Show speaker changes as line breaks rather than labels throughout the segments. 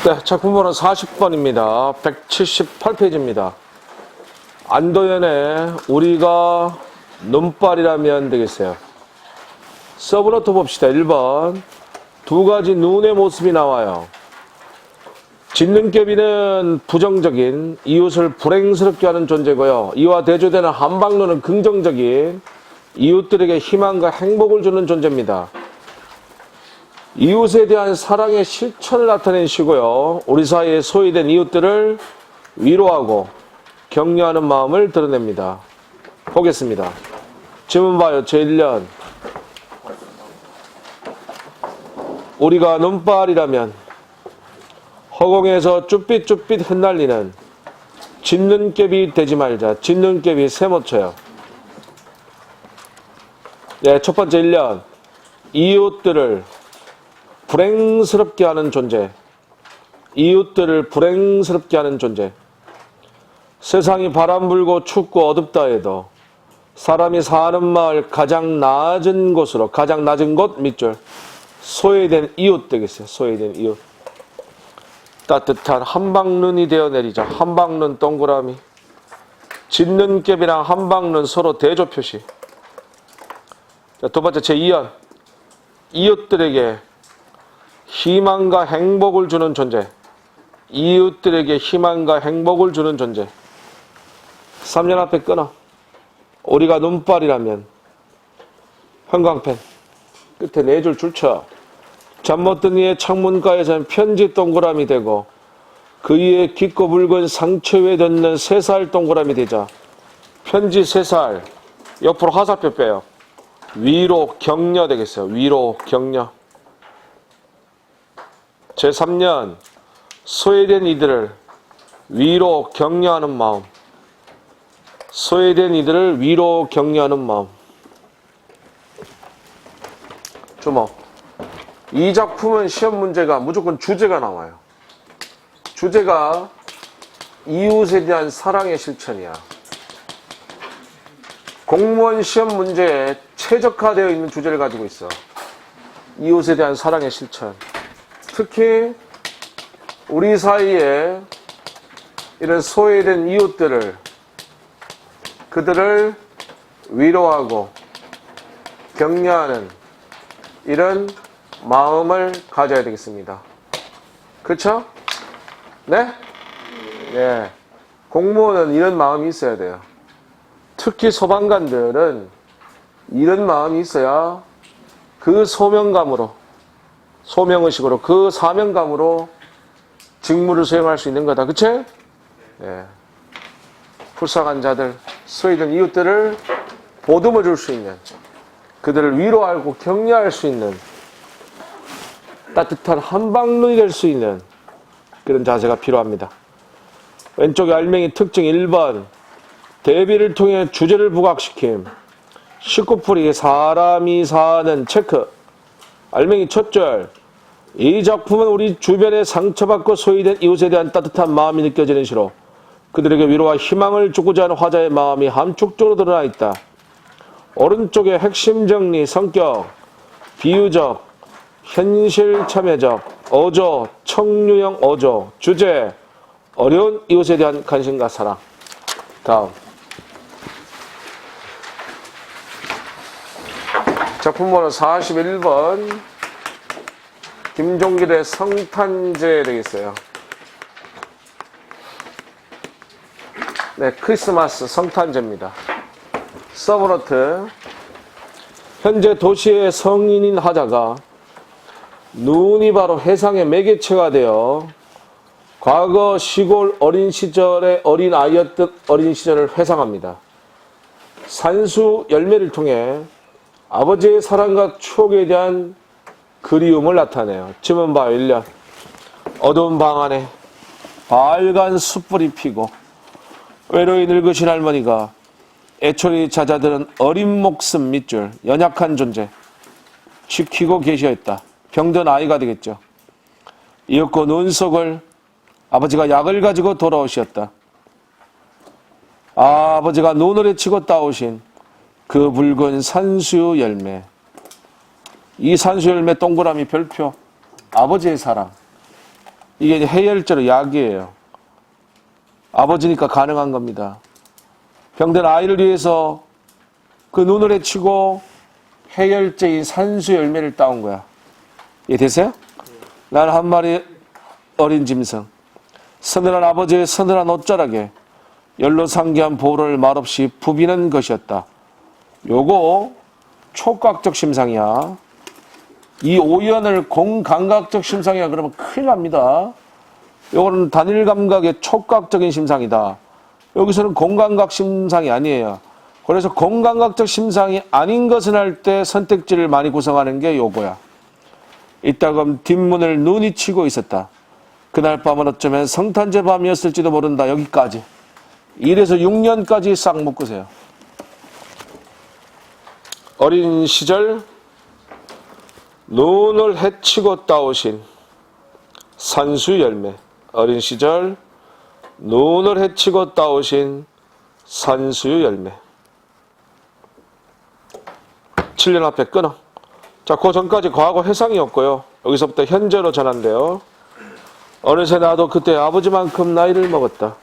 네, 작품번호 40번입니다. 178페이지입니다. 안도연의 우리가 눈발이라면 되겠어요. 서브노트 봅시다. 1번. 두 가지 눈의 모습이 나와요. 짖는개비는 부정적인 이웃을 불행스럽게 하는 존재고요. 이와 대조되는 한방눈은 긍정적인 이웃들에게 희망과 행복을 주는 존재입니다. 이웃에 대한 사랑의 실천을 나타낸 시고요. 우리 사이에 소외된 이웃들을 위로하고 격려하는 마음을 드러냅니다. 보겠습니다. 질문 봐요. 제1년. 우리가 눈발이라면 허공에서 쭈삣쭈삣 흩날리는 짖는개비 되지 말자. 짖는개비 세모쳐요. 네, 첫 번째 1년. 이웃들을 불행스럽게 하는 존재. 이웃들을 불행스럽게 하는 존재. 세상이 바람 불고 춥고 어둡다 해도 사람이 사는 마을 가장 낮은 곳으로, 가장 낮은 곳 밑줄. 소외된 이웃 되겠어요. 소외된 이웃. 따뜻한 한방눈이 되어 내리자. 한방눈 동그라미. 짖는개비랑 한방눈 서로 대조 표시. 자, 두 번째 제2연. 이웃들에게 희망과 행복을 주는 존재. 이웃들에게 희망과 행복을 주는 존재. 3년 앞에 끊어. 우리가 눈발이라면 형광펜 끝에 4줄 줄쳐. 잠 못 든 이의 창문가에서는 편지 동그라미 되고 그 위에 깊고 붉은 상처 위에 닿는 새살 동그라미 되자. 편지 3살 옆으로 화살표 빼요. 위로 격려 되겠어요. 위로 격려. 제3년 소외된 이들을 위로 격려하는 마음. 소외된 이들을 위로 격려하는 마음. 주목. 이 작품은 시험 문제가 무조건 주제가 나와요. 주제가 이웃에 대한 사랑의 실천이야. 공무원 시험 문제에 최적화되어 있는 주제를 가지고 있어. 이웃에 대한 사랑의 실천. 특히 우리 사이에 이런 소외된 이웃들을, 그들을 위로하고 격려하는 이런 마음을 가져야 되겠습니다. 그렇죠? 네? 네. 공무원은 이런 마음이 있어야 돼요. 특히 소방관들은 이런 마음이 있어야 그 소명감으로, 소명의식으로, 그 사명감으로 직무를 수행할 수 있는 거다. 그치? 네. 불쌍한 자들, 소외된 이웃들을 보듬어 줄 수 있는, 그들을 위로하고 격려할 수 있는 따뜻한 한방눈이 될 수 있는 그런 자세가 필요합니다. 왼쪽에 알맹이 특징 1번. 대비를 통해 주제를 부각시킴. 19풀이 사람이 사는 체크. 알맹이 첫 줄. 이 작품은 우리 주변에 상처받고 소외된 이웃에 대한 따뜻한 마음이 느껴지는 시로 그들에게 위로와 희망을 주고자 하는 화자의 마음이 함축적으로 드러나 있다. 오른쪽에 핵심 정리, 성격, 비유적, 현실 참여적, 어조, 청류형 어조, 주제, 어려운 이웃에 대한 관심과 사랑. 다음. 작품번호 41번. 김종길의 성탄제 되겠어요. 네, 크리스마스 성탄제입니다. 서브노트. 현재 도시의 성인인 하자가 눈이 바로 해상의 매개체가 되어 과거 시골 어린 시절의 어린 아이였던 어린 시절을 회상합니다. 산수 열매를 통해 아버지의 사랑과 추억에 대한 그리움을 나타내요. 지문 봐요. 1년. 어두운 방 안에 빨간 숯불이 피고 외로이 늙으신 할머니가 애초리 잦아드는 어린 목숨 밑줄, 연약한 존재 지키고 계셔있다. 병든 아이가 되겠죠. 이윽고 눈 속을 아버지가 약을 가지고 돌아오셨다. 아버지가 눈을 헤치고 따오신 그 붉은 산수유 열매. 이 산수유 열매 동그라미 별표. 아버지의 사랑. 이게 이제 해열제로 약이에요. 아버지니까 가능한 겁니다. 병든 아이를 위해서 그 눈을 헤치고 해열제인 산수 열매를 따온 거야. 이해되세요? 나는 한 마리 어린 짐승, 서늘한 아버지의 서늘한 옷자락에 열로 상기한 보를 말없이 부비는 것이었다. 요거 촉각적 심상이야. 이 오연을 공감각적 심상이야 그러면 큰일 납니다. 요거는 단일 감각의 촉각적인 심상이다. 여기서는 공감각 심상이 아니에요. 그래서 공감각적 심상이 아닌 것을 할 때 선택지를 많이 구성하는 게 요거야. 이따금 뒷문을 눈이 치고 있었다. 그날 밤은 어쩌면 성탄제 밤이었을지도 모른다. 여기까지. 1에서 6년까지 싹 묶으세요. 어린 시절 눈을 헤치고 따오신 산수 열매. 어린 시절 눈을 헤치고 따오신 산수 열매. 7년 앞에 끊어. 자, 그 전까지 과거 회상이었고요. 여기서부터 현재로 전한대요. 어느새 나도 그때 아버지만큼 나이를 먹었다.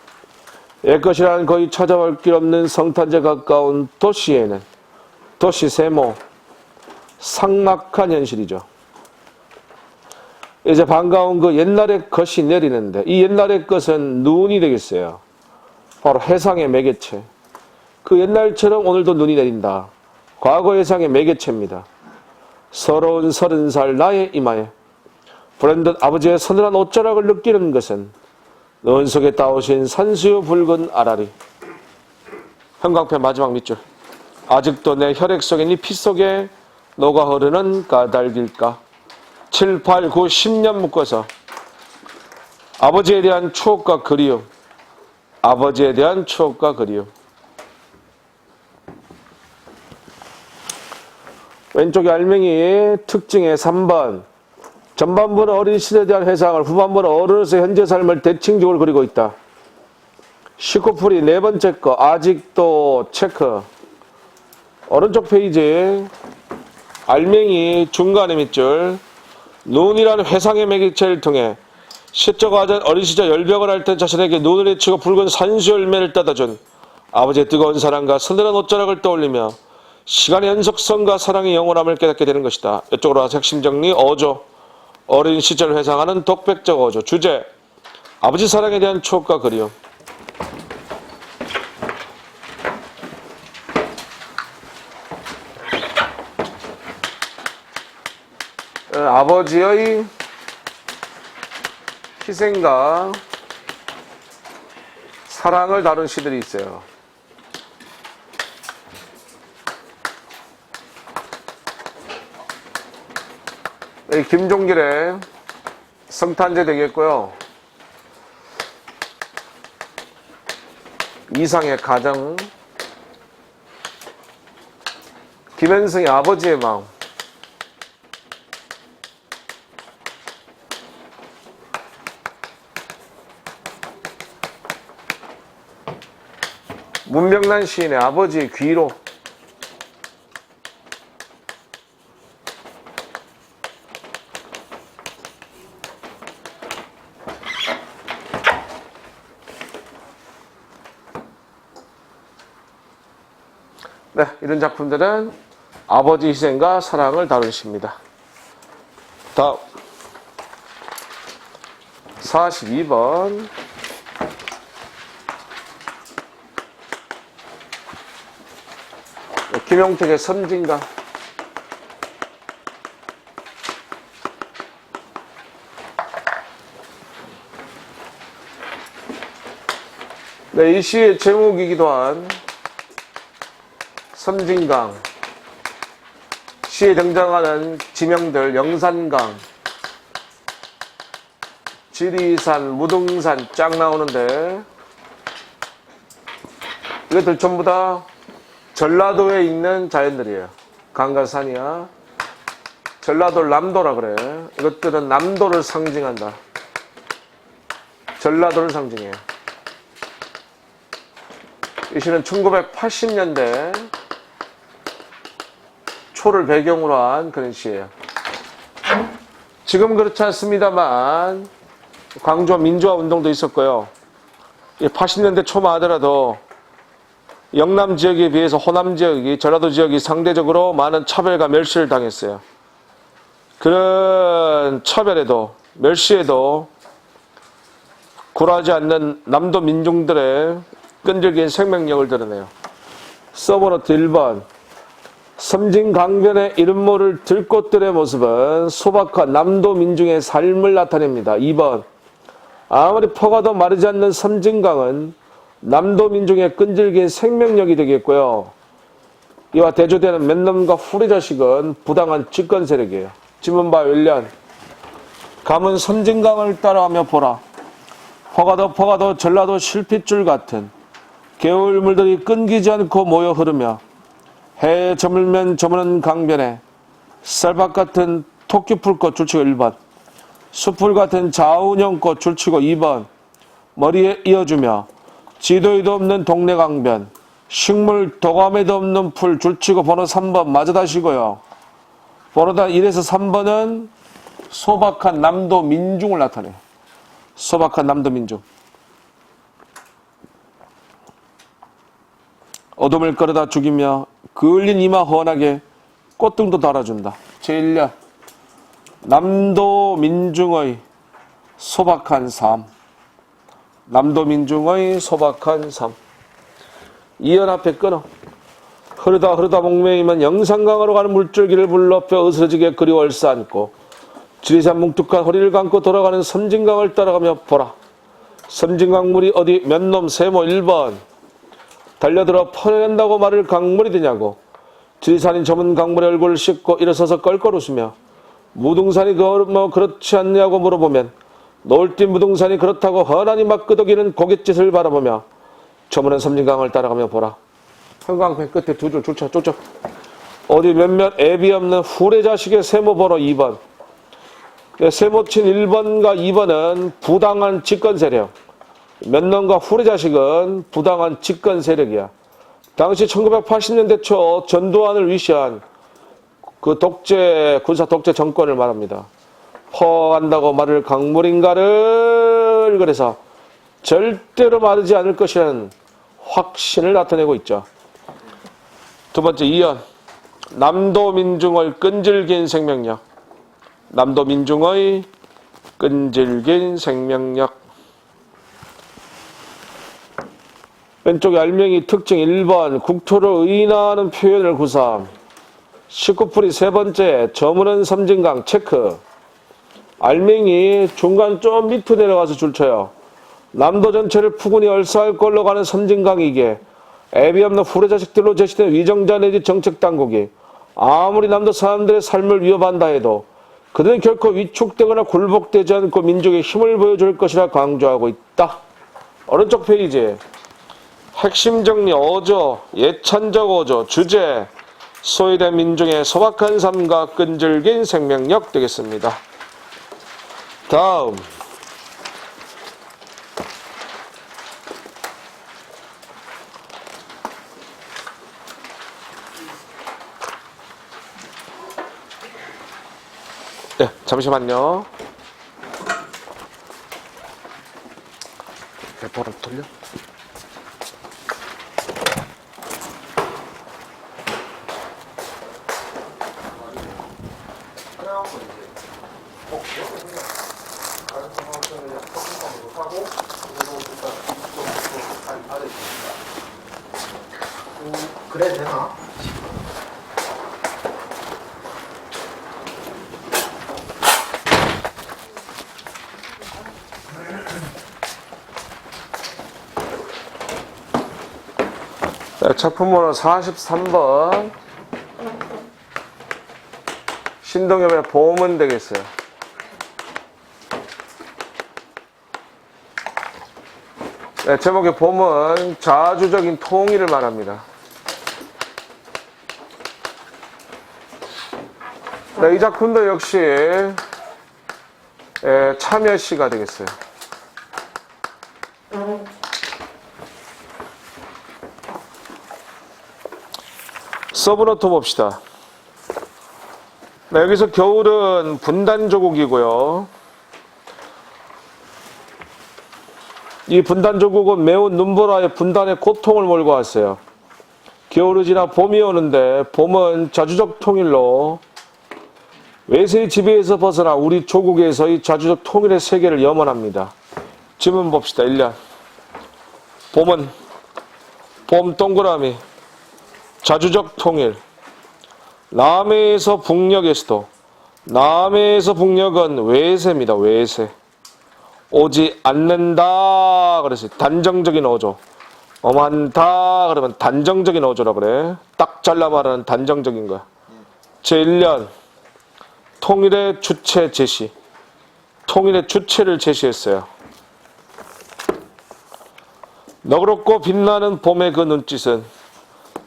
옛것이란 거의 찾아볼 길 없는 성탄제 가까운 도시에는 도시 세모 삭막한 현실이죠. 이제 반가운 그 옛날의 것이 내리는데 이 옛날의 것은 눈이 되겠어요. 바로 해상의 매개체. 그 옛날처럼 오늘도 눈이 내린다. 과거 해상의 매개체입니다. 서러운 30살 나의 이마에 브랜든 아버지의 서늘한 옷자락을 느끼는 것은 눈 속에 따오신 산수유 붉은 아라리. 형광펜 마지막 밑줄. 아직도 내 혈액 속에 네 피 속에 녹아 흐르는 까닭일까. 7, 8, 9, 10년 묶어서 아버지에 대한 추억과 그리움. 아버지에 대한 추억과 그리움. 왼쪽에 알맹이 특징의 3번. 전반부는 어린 시대에 대한 회상을, 후반부는 어른으로서 현재 삶을 대칭적으로 그리고 있다. 시코풀이 네 번째 거 아직도 체크. 오른쪽 페이지 알맹이 중간의 밑줄. 눈이라는 회상의 매개체를 통해 시적 아전 어린 시절 열병을 할 때 자신에게 눈을 헤치고 붉은 산수 열매를 따다준 아버지의 뜨거운 사랑과 서늘한 옷자락을 떠올리며 시간의 연속성과 사랑의 영원함을 깨닫게 되는 것이다. 이쪽으로 와서 핵심 정리 5조. 어린 시절 회상하는 독백적 5조. 주제 아버지 사랑에 대한 추억과 그리움. 아버지의 희생과 사랑을 다룬 시들이 있어요. 김종길의 성탄제 되겠고요. 이상의 가정, 김현승의 아버지의 마음, 문명란 시인의 아버지의 귀로, 네, 이런 작품들은 아버지 희생과 사랑을 다룬 시입니다. 다음 42번 김용택의 선진강. 네, 이 시의 제목이기도 한 선진강. 시에 등장하는 지명들 영산강, 지리산, 무등산 쫙 나오는데 이것들 전부 다 전라도에 있는 자연들이에요. 강과 산이야. 전라도 남도라 그래. 이것들은 남도를 상징한다. 전라도를 상징해요. 이 시는 1980년대 초를 배경으로 한 그런 시예요. 지금 그렇지 않습니다만 광주와 민주화 운동도 있었고요. 80년대 초만 하더라도 영남 지역에 비해서 호남 지역이, 전라도 지역이 상대적으로 많은 차별과 멸시를 당했어요. 그런 차별에도 멸시에도 굴하지 않는 남도 민중들의 끈질긴 생명력을 드러내요. 서브노트 1번. 섬진강변의 이름 모를 들꽃들의 모습은 소박한 남도 민중의 삶을 나타냅니다. 2번. 아무리 퍼가도 마르지 않는 섬진강은 남도 민중의 끈질긴 생명력이 되겠고요. 이와 대조되는 맨놈과 후리자식은 부당한 집권 세력이에요. 지문바 열련. 감은 섬진강을 따라가며 보라. 퍼가도 전라도 실핏줄 같은 개울물들이 끊기지 않고 모여 흐르며 해에 저물면 저무는 강변에 쌀밥 같은 토끼풀꽃 줄치고 1번. 숲풀 같은 자운형꽃 줄치고 2번. 머리에 이어주며 지도에도 없는 동네 강변, 식물 도감에도 없는 풀 줄치고 번호 3번 맞아다시고요. 번호단 1에서 3번은 소박한 남도 민중을 나타내요. 소박한 남도 민중. 어둠을 끌어다 죽이며 그을린 이마 훤하게 꽃등도 달아준다. 제1년 남도 민중의 소박한 삶. 남도 민중의 소박한 삶. 2연 앞에 끊어. 흐르다 목매이면 영산강으로 가는 물줄기를 불러 뼈 으스러지게 그리워 얼싸안고 지리산 뭉툭한 허리를 감고 돌아가는 섬진강을 따라가며 보라. 섬진강 물이 어디 몇 놈 세모 1번. 달려들어 퍼낸다고 말을 강물이 되냐고. 지리산인 저문 강물에 얼굴을 씻고 일어서서 껄껄 웃으며 무등산이 그렇지 않냐고 물어보면 노을띠 무등산이 그렇다고 훤하니 막 끄덕이는 고갯짓을 바라보며 저무는 섬진강을 따라가며 보라. 한강배 끝에 두 줄 쫓아. 어디 몇몇 애비 없는 후레자식의 세모 번호 2번. 세모친 1번과 2번은 부당한 집권 세력. 몇놈과 후레자식은 부당한 집권 세력이야. 당시 1980년대 초 전두환을 위시한 그 군사 독재 정권을 말합니다. 퍼간다고 마를 강물인가를 그래서 절대로 마르지 않을 것이라는 확신을 나타내고 있죠. 두 번째 2연. 남도 민중의 끈질긴 생명력. 남도 민중의 끈질긴 생명력. 왼쪽에 알맹이 특징 1번. 국토를 의인화하는 표현을 구사함. 19풀이 세 번째. 저무는 섬진강 체크. 알맹이 중간 좀 밑으로 내려가서 줄쳐요. 남도 전체를 푸근히 얼싸할 걸로 가는 섬진강이기에 애비 없는 후레자식들로 제시된 위정자 내지 정책당국이 아무리 남도 사람들의 삶을 위협한다 해도 그들은 결코 위축되거나 굴복되지 않고 민족의 힘을 보여줄 것이라 강조하고 있다. 오른쪽 페이지. 핵심 정리 5조, 예찬적 5조, 주제, 소외된 민중의 소박한 삶과 끈질긴 생명력 되겠습니다. 다음. 네, 잠시만요. 배포를 돌려?
그래 되나?
네, 작품번호 43번. 신동엽의 봄은 되겠어요. 네, 제목의 봄은 자주적인 통일을 말합니다. 네, 이 작품도 역시 참여시가 되겠어요. 서브노트 봅시다. 네, 여기서 겨울은 분단조국이고요. 이 분단조국은 매운 눈보라의 분단의 고통을 몰고 왔어요. 겨울이 지나 봄이 오는데 봄은 자주적 통일로 외세의 지배에서 벗어나 우리 조국에서의 자주적 통일의 세계를 염원합니다. 질문 봅시다. 1년. 봄은 봄 동그라미 자주적 통일. 남해에서 북녘에서도 남해에서 북녘은 외세입니다. 외세. 오지 않는다 그래서 단정적인 어조. 엄한다 그러면 단정적인 어조라 그래. 딱 잘라 말하는 단정적인 거야. 제1년 통일의 주체 제시. 통일의 주체를 제시했어요. 너그럽고 빛나는 봄의 그 눈짓은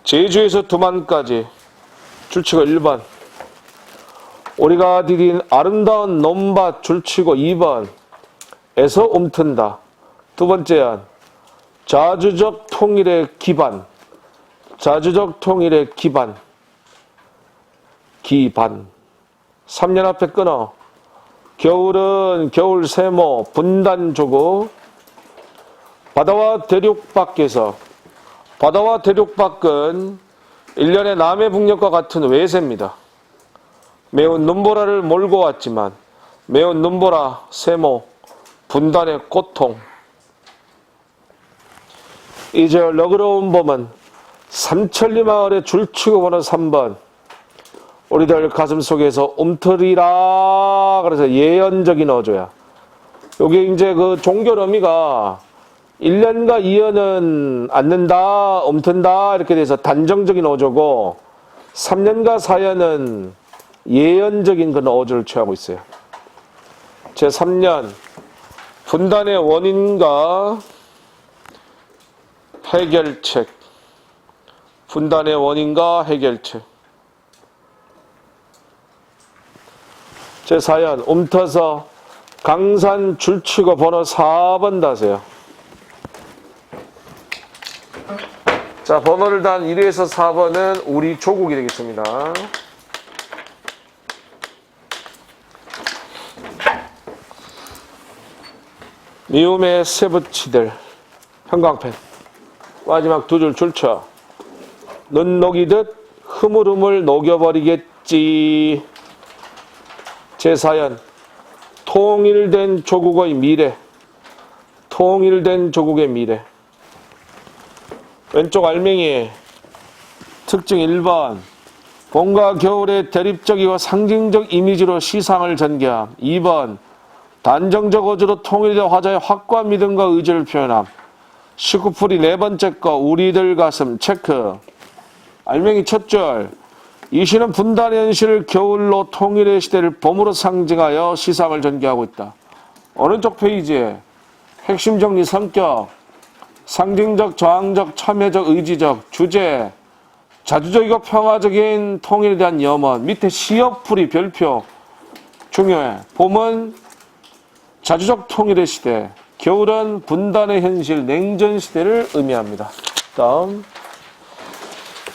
제주에서 두만까지. 줄치고 1번. 우리가 디딘 아름다운 논밭 줄치고 2번. 에서 움튼다. 두 번째는 자주적 통일의 기반. 자주적 통일의 기반. 기반. 3년 앞에 끊어. 겨울은 겨울 세모 분단조국. 바다와 대륙 밖에서. 바다와 대륙 밖은 1년의 남해 북녘과 같은 외세입니다. 매운 눈보라를 몰고 왔지만 매운 눈보라 세모 분단의 고통. 이제 너그러운 봄은 삼천리 마을에 줄치고 보는 3번. 우리들 가슴 속에서 움트리라. 그래서 예언적인 어조야. 여기 이제 그 종결 의미가 1년과 2년은 않는다, 움튼다 이렇게 돼서 단정적인 어조고 3년과 4년은 예언적인 그런 어조를 취하고 있어요. 제3년 분단의 원인과 해결책. 분단의 원인과 해결책. 제4연 움터서 강산 줄치고 번호 4번 다세요. 자, 번호를 단 1에서 4번은 우리 조국이 되겠습니다. 미움의 세부치들. 형광펜. 마지막 두 줄 줄쳐. 눈 녹이듯 흐물흐물 녹여버리겠지. 제4연 통일된 조국의 미래. 통일된 조국의 미래. 왼쪽 알맹이 특징 1번. 봄과 겨울의 대립적이고 상징적 이미지로 시상을 전개함. 2번. 단정적 어조로 통일된 화자의 확고한 믿음과 의지를 표현함. 19풀이 네 번째 거 우리들 가슴 체크. 알맹이 첫 줄. 이 시는 분단의 현실을 겨울로 통일의 시대를 봄으로 상징하여 시상을 전개하고 있다. 오른쪽 페이지에 핵심 정리 성격, 상징적, 저항적, 참여적, 의지적, 주제, 자주적이고 평화적인 통일에 대한 염원. 밑에 시역풀이 별표 중요해. 봄은 자주적 통일의 시대, 겨울은 분단의 현실, 냉전 시대를 의미합니다. 다음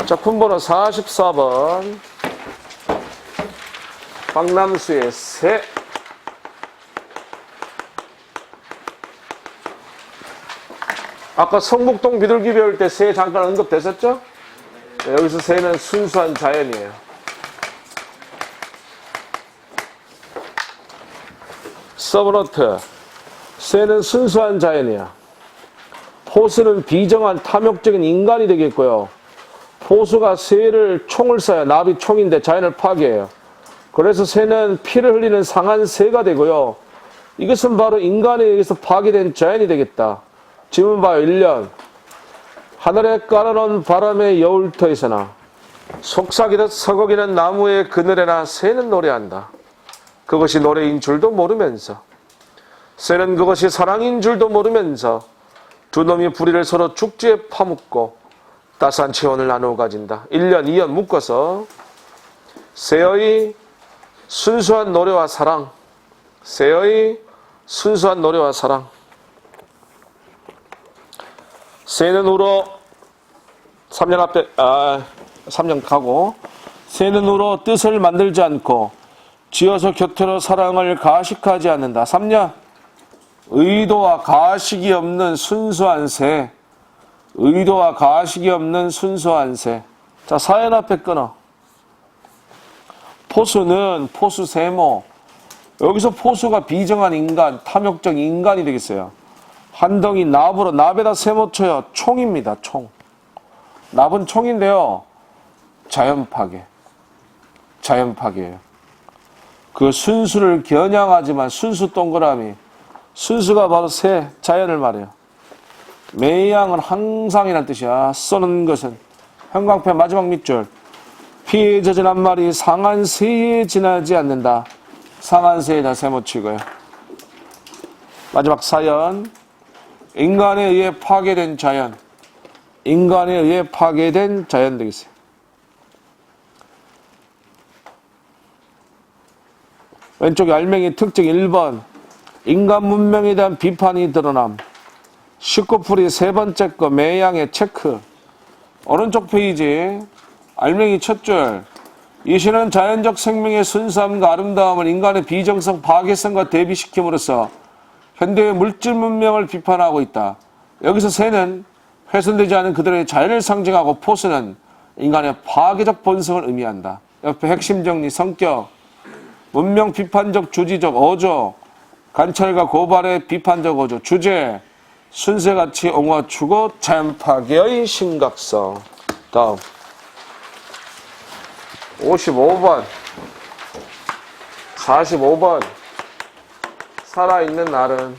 작품번호 44번. 박남수의 새. 아까 성북동 비둘기 배울 때 새 잠깐 언급됐었죠? 네, 여기서 새는 순수한 자연이에요. 서브노트. 새는 순수한 자연이야. 포수는 비정한 탐욕적인 인간이 되겠고요. 포수가 새를 총을 쏴요. 나비 총인데 자연을 파괴해요. 그래서 새는 피를 흘리는 상한 새가 되고요. 이것은 바로 인간에 의해서 파괴된 자연이 되겠다. 질문 봐요. 1년. 하늘에 깔아놓은 바람의 여울터에서나 속삭이듯 서거기는 나무의 그늘에나 새는 노래한다. 그것이 노래인 줄도 모르면서, 새는 그것이 사랑인 줄도 모르면서 두 놈이 부리를 서로 죽지에 파묻고 따스한 체온을 나누어 가진다. 1년, 2년 묶어서 새의 순수한 노래와 사랑. 새의 순수한 노래와 사랑. 새는 울어 3년 앞에 3년 가고, 새는 울어 뜻을 만들지 않고 지어서 곁으로 사랑을 가식하지 않는다. 3년 의도와 가식이 없는 순수한 새. 의도와 가식이 없는 순수한 새. 자, 사연 앞에 끊어. 포수는 포수 세모. 여기서 포수가 비정한 인간, 탐욕적 인간이 되겠어요. 한 덩이 납으로, 납에다 세모 쳐요. 총입니다, 총. 납은 총인데요. 자연 파괴. 자연 파괴예요. 그 순수를 겨냥하지만 순수 동그라미. 순수가 바로 새, 자연을 말해요. 매양은 항상이란 뜻이야. 쏘는 것은. 형광펜 마지막 밑줄. 피에 젖은 한 마리 상한 새에 지나지 않는다. 상한 새에다 세모치고요. 마지막 사연. 인간에 의해 파괴된 자연. 인간에 의해 파괴된 자연 되겠어요. 왼쪽에 알맹이 특징 1번. 인간 문명에 대한 비판이 드러남. 19풀이 세 번째 거 매양의 체크. 오른쪽 페이지 알맹이 첫 줄. 이 시는 자연적 생명의 순수함과 아름다움을 인간의 비정성 파괴성과 대비시킴으로써 현대의 물질 문명을 비판하고 있다. 여기서 새는 훼손되지 않은 그들의 자연을 상징하고 포수는 인간의 파괴적 본성을 의미한다. 옆에 핵심 정리, 성격, 문명 비판적 주지적 어조, 관찰과 고발의 비판적 어조, 주제, 순세가치 옹호 추구, 자연 파괴의 심각성. 다음 55번 45번 살아있는 날은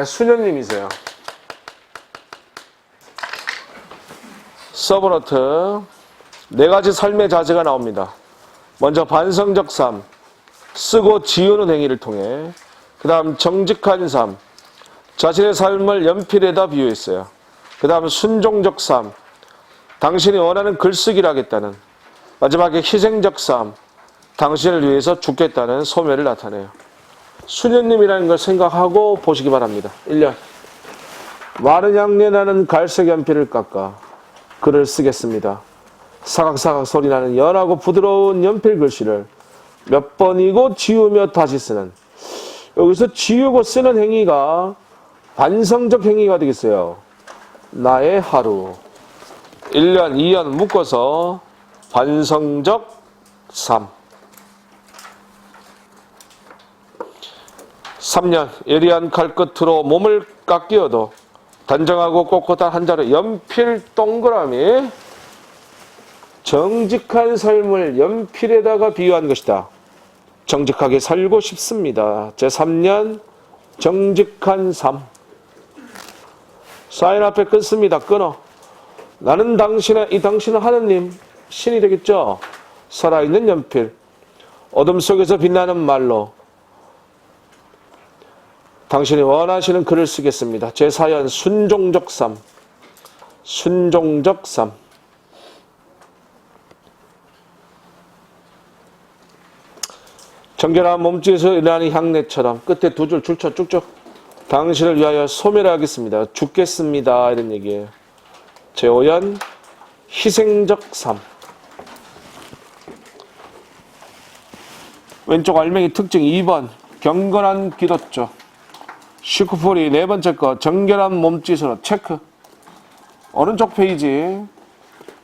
수녀님이세요. 서브노트 네 가지 삶의 자세가 나옵니다. 먼저 반성적 삶, 쓰고 지우는 행위를 통해. 그 다음 정직한 삶, 자신의 삶을 연필에다 비유했어요. 그 다음 순종적 삶, 당신이 원하는 글쓰기를 하겠다는. 마지막에 희생적 삶, 당신을 위해서 죽겠다는 소멸을 나타내요. 수녀님이라는 걸 생각하고 보시기 바랍니다. 1년 마른 향내 나는 갈색 연필을 깎아 글을 쓰겠습니다. 사각사각 소리 나는 연하고 부드러운 연필 글씨를 몇 번이고 지우며 다시 쓰는. 여기서 지우고 쓰는 행위가 반성적 행위가 되겠어요. 나의 하루. 1년, 2년 묶어서 반성적 삶. 3년, 예리한 칼끝으로 몸을 깎이어도 단정하고 꼿꼿한 한 자루 연필 동그라미. 정직한 삶을 연필에다가 비유한 것이다. 정직하게 살고 싶습니다. 제3년 정직한 삶. 사인 앞에 끊습니다. 끊어. 나는 이 당신은 하느님, 신이 되겠죠. 살아있는 연필. 어둠 속에서 빛나는 말로 당신이 원하시는 글을 쓰겠습니다. 제4연 순종적 삶. 순종적 삶. 정결한 몸짓에서 일어나는 향내처럼 끝에 두 줄 줄쳐 쭉쭉. 당신을 위하여 소멸하겠습니다. 죽겠습니다. 이런 얘기예요. 제5연 희생적 삶. 왼쪽 알맹이 특징 2번 경건한 기도죠. 시쿠풀이 네 번째 거 정결한 몸짓으로 체크. 오른쪽 페이지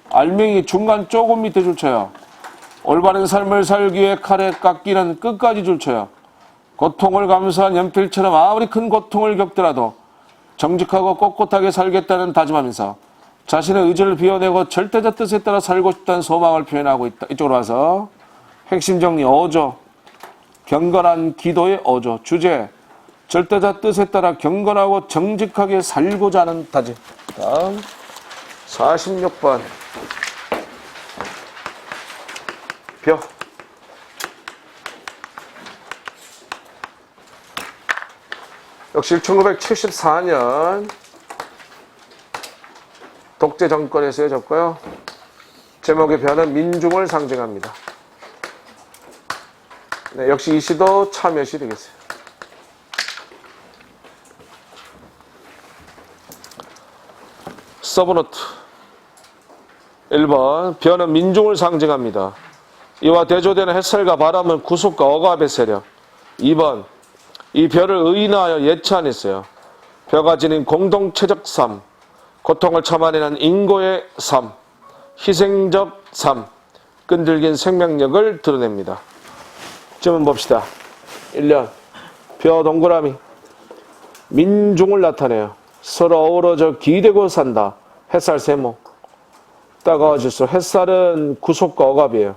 알맹이 중간 조금 밑에 줄 쳐요. 올바른 삶을 살기 위해 칼에 깎이는 끝까지 줄 쳐요. 고통을 감수한 연필처럼 아무리 큰 고통을 겪더라도 정직하고 꼿꼿하게 살겠다는 다짐하면서 자신의 의지를 비워내고 절대적 뜻에 따라 살고 싶다는 소망을 표현하고 있다. 이쪽으로 와서 핵심 정리 어조. 경건한 기도의 어조. 주제 절대적 뜻에 따라 경건하고 정직하게 살고자 하는 다짐. 다음 46번 벼. 역시 1974년 독재 정권에 쓰여졌고요. 제목의 벼는 민중을 상징합니다. 네, 역시 이 시도 참여시 되겠어요. 서브노트 1번 벼는 민중을 상징합니다. 이와 대조되는 햇살과 바람은 구속과 억압의 세력. 2번 이 벼를 의인하여 예찬했어요. 벼가 지닌 공동체적 삶, 고통을 참아내는 인고의 삶, 희생적 삶, 끈질긴 생명력을 드러냅니다. 질문 봅시다. 1년 벼 동그라미 민중을 나타내요. 서로 어우러져 기대고 산다. 햇살 세모. 따가워질수록 햇살은 구속과 억압이에요.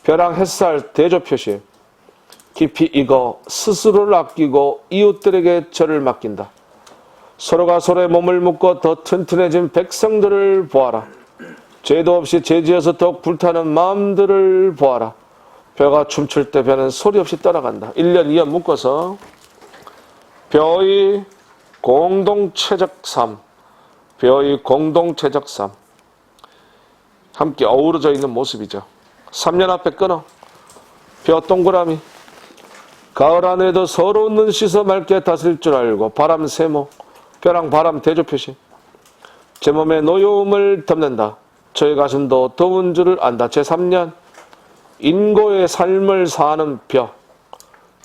벼랑 햇살 대조 표시. 깊이 익어 스스로를 아끼고 이웃들에게 절을 맡긴다. 서로가 서로의 몸을 묶어 더 튼튼해진 백성들을 보아라. 죄도 없이 죄지어서 더욱 불타는 마음들을 보아라. 벼가 춤출 때 벼는 소리 없이 떠나간다. 1년 2년 묶어서 벼의 공동체적 삶, 벼의 공동체적 삶, 함께 어우러져 있는 모습이죠. 3년 앞에 끊어. 벼 동그라미. 가을 하늘에도 서러운 눈 씻어 맑게 다스릴 줄 알고 바람 세모. 벼랑 바람 대조 표시. 제 몸에 노여움을 덮는다. 저의 가슴도 더운 줄을 안다. 제3년 인고의 삶을 사는 벼.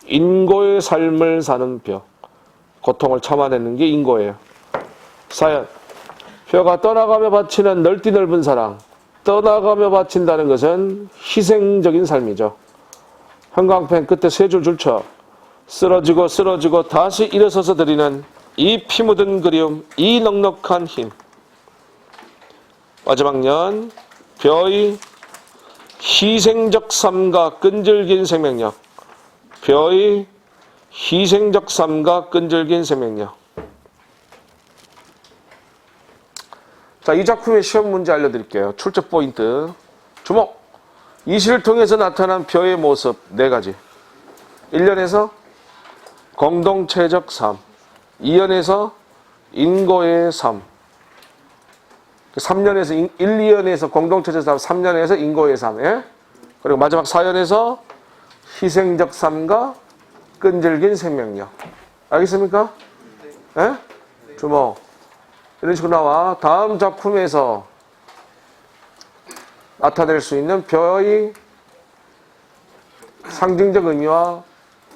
인고의 삶을 사는 벼. 고통을 참아내는 게 인고예요. 사연. 벼가 떠나가며 바치는 넓디 넓은 사랑. 떠나가며 바친다는 것은 희생적인 삶이죠. 형광펜 끝에 세 줄 줄쳐 쓰러지고 쓰러지고 다시 일어서서 드리는 이 피 묻은 그리움, 이 넉넉한 힘. 마지막 년 벼의 희생적 삶과 끈질긴 생명력. 벼의 희생적 삶과 끈질긴 생명력. 자, 이 작품의 시험 문제 알려드릴게요. 출제 포인트. 주목! 이 시를 통해서 나타난 벼의 모습 4가지. 1년에서 공동체적 삶. 2년에서 인고의 삶. 3년에서 1, 2년에서 공동체적 삶, 3년에서 인고의 삶. 예? 그리고 마지막 4년에서 희생적 삶과 끈질긴 생명력. 알겠습니까? 예? 주목. 이런 식으로 나와. 다음 작품에서 나타낼 수 있는 벼의 상징적 의미와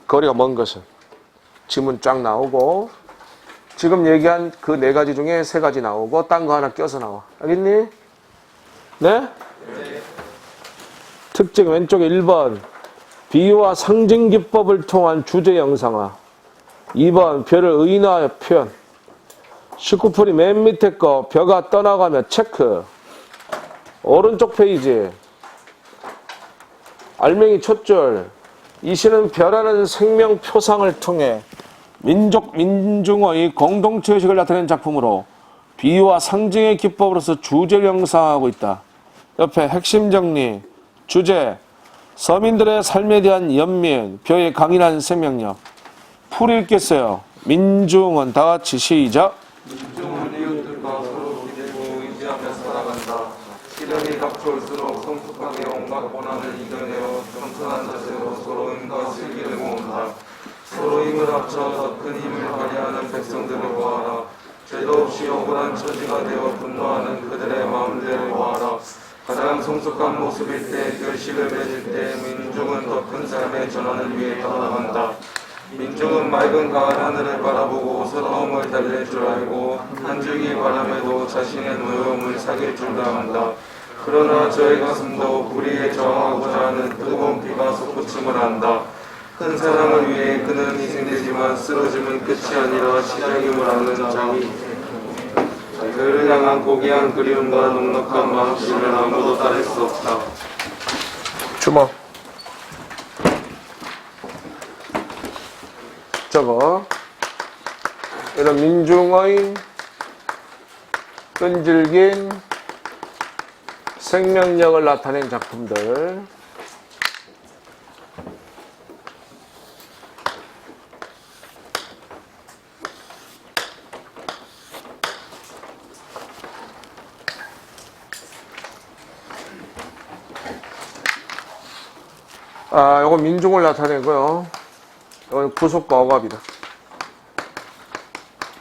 거리가 먼 것은 지문 쫙 나오고, 지금 얘기한 그 4가지 중에 3가지 나오고, 딴 거 하나 껴서 나와. 알겠니? 네? 특징 왼쪽에 1번 비유와 상징 기법을 통한 주제 영상화. 2번 벼를 의인화하여 표현. 19풀이 맨 밑에 거 벼가 떠나가며 체크. 오른쪽 페이지 알맹이 첫 줄. 이 시는 벼라는 생명 표상을 통해 민족 민중의 공동체의식을 나타낸 작품으로 비유와 상징의 기법으로서 주제를 형상하고 있다. 옆에 핵심 정리. 주제 서민들의 삶에 대한 연민, 벼의 강인한 생명력. 풀 읽겠어요. 민중은 다 같이 시작.
민중은 이웃들과 서로 기대고 의지하며 살아간다. 시련이 닥쳐올수록 성숙하게 온갖 고난을 이겨내어 겸손한 자세로 서로 힘과 슬기를 모은다. 서로 힘을 합쳐 더 큰 힘을 발휘하는 백성들을 보아라. 죄도 없이 억울한 처지가 되어 분노하는 그들의 마음들을 보아라. 가장 성숙한 모습일 때, 결실을 맺을 때 민중은 더 큰 삶의 전환을 위해 떠나간다. 민중은 맑은 가을 하늘을 바라보고 서러움을 달랠 줄 알고 한 줄기 바람에도 자신의 노여움을 사귈 줄 알한다. 그러나 저의 가슴도 불의에 저항하고자 하는 뜨거운 피가 솟구침을 한다. 큰 사랑을 위해 그는 희생되지만 쓰러짐은 끝이 아니라 시작임을 아는 자니 그를 향한 고귀한 그리움과 넉넉한 마음씨를 아무도 따를 수 없다.
주먹. 저거 이런 민중의 끈질긴 생명력을 나타낸 작품들. 요거 민중을 나타내고요. 이건 구속과 억압이다.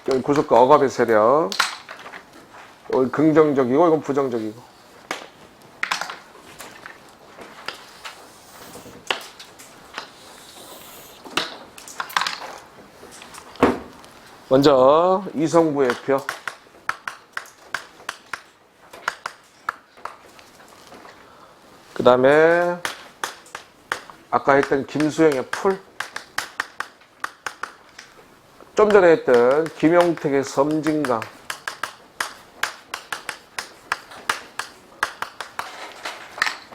이건 구속과 억압의 세력. 이건 긍정적이고 이건 부정적이고. 먼저 이성부의 표. 그 다음에 아까 했던 김수영의 풀. 좀 전에 했던 김용택의 섬진강.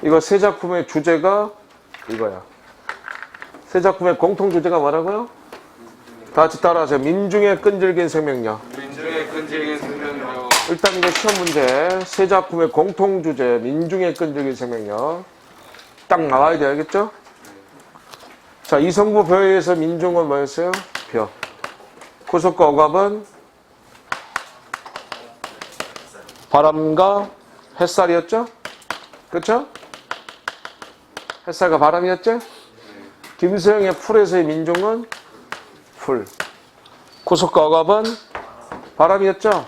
이거 세 작품의 주제가 이거야. 세 작품의 공통 주제가 뭐라고요? 다 같이 따라하세요. 민중의 끈질긴 생명력.
민중의 끈질긴 생명력.
일단 이거 시험 문제. 세 작품의 공통 주제. 민중의 끈질긴 생명력. 딱 나와야 돼. 알겠죠? 자, 이성부 벼에 의해서 민중은 뭐였어요? 벼. 구속과 억압은 바람과 햇살이었죠? 그렇죠? 햇살과 바람이었죠? 김수영의 풀에서의 민중은 풀. 구속과 억압은 바람이었죠?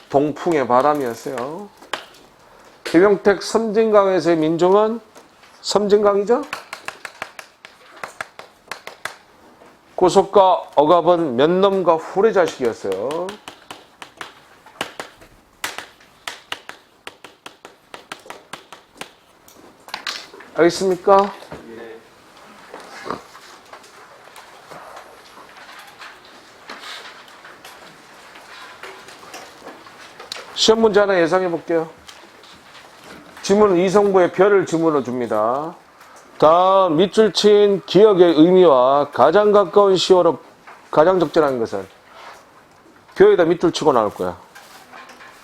동풍의 바람이었어요. 김용택 섬진강에서의 민중은 섬진강이죠? 구속과 억압은 면놈과 훌의 자식이었어요. 알겠습니까? 시험 문제 하나 예상해 볼게요. 지문은 이성부의 별을 지문으로 줍니다. 다음 밑줄 친 기억의 의미와 가장 가까운 시어로 가장 적절한 것은 벼에다 밑줄 치고 나올 거야.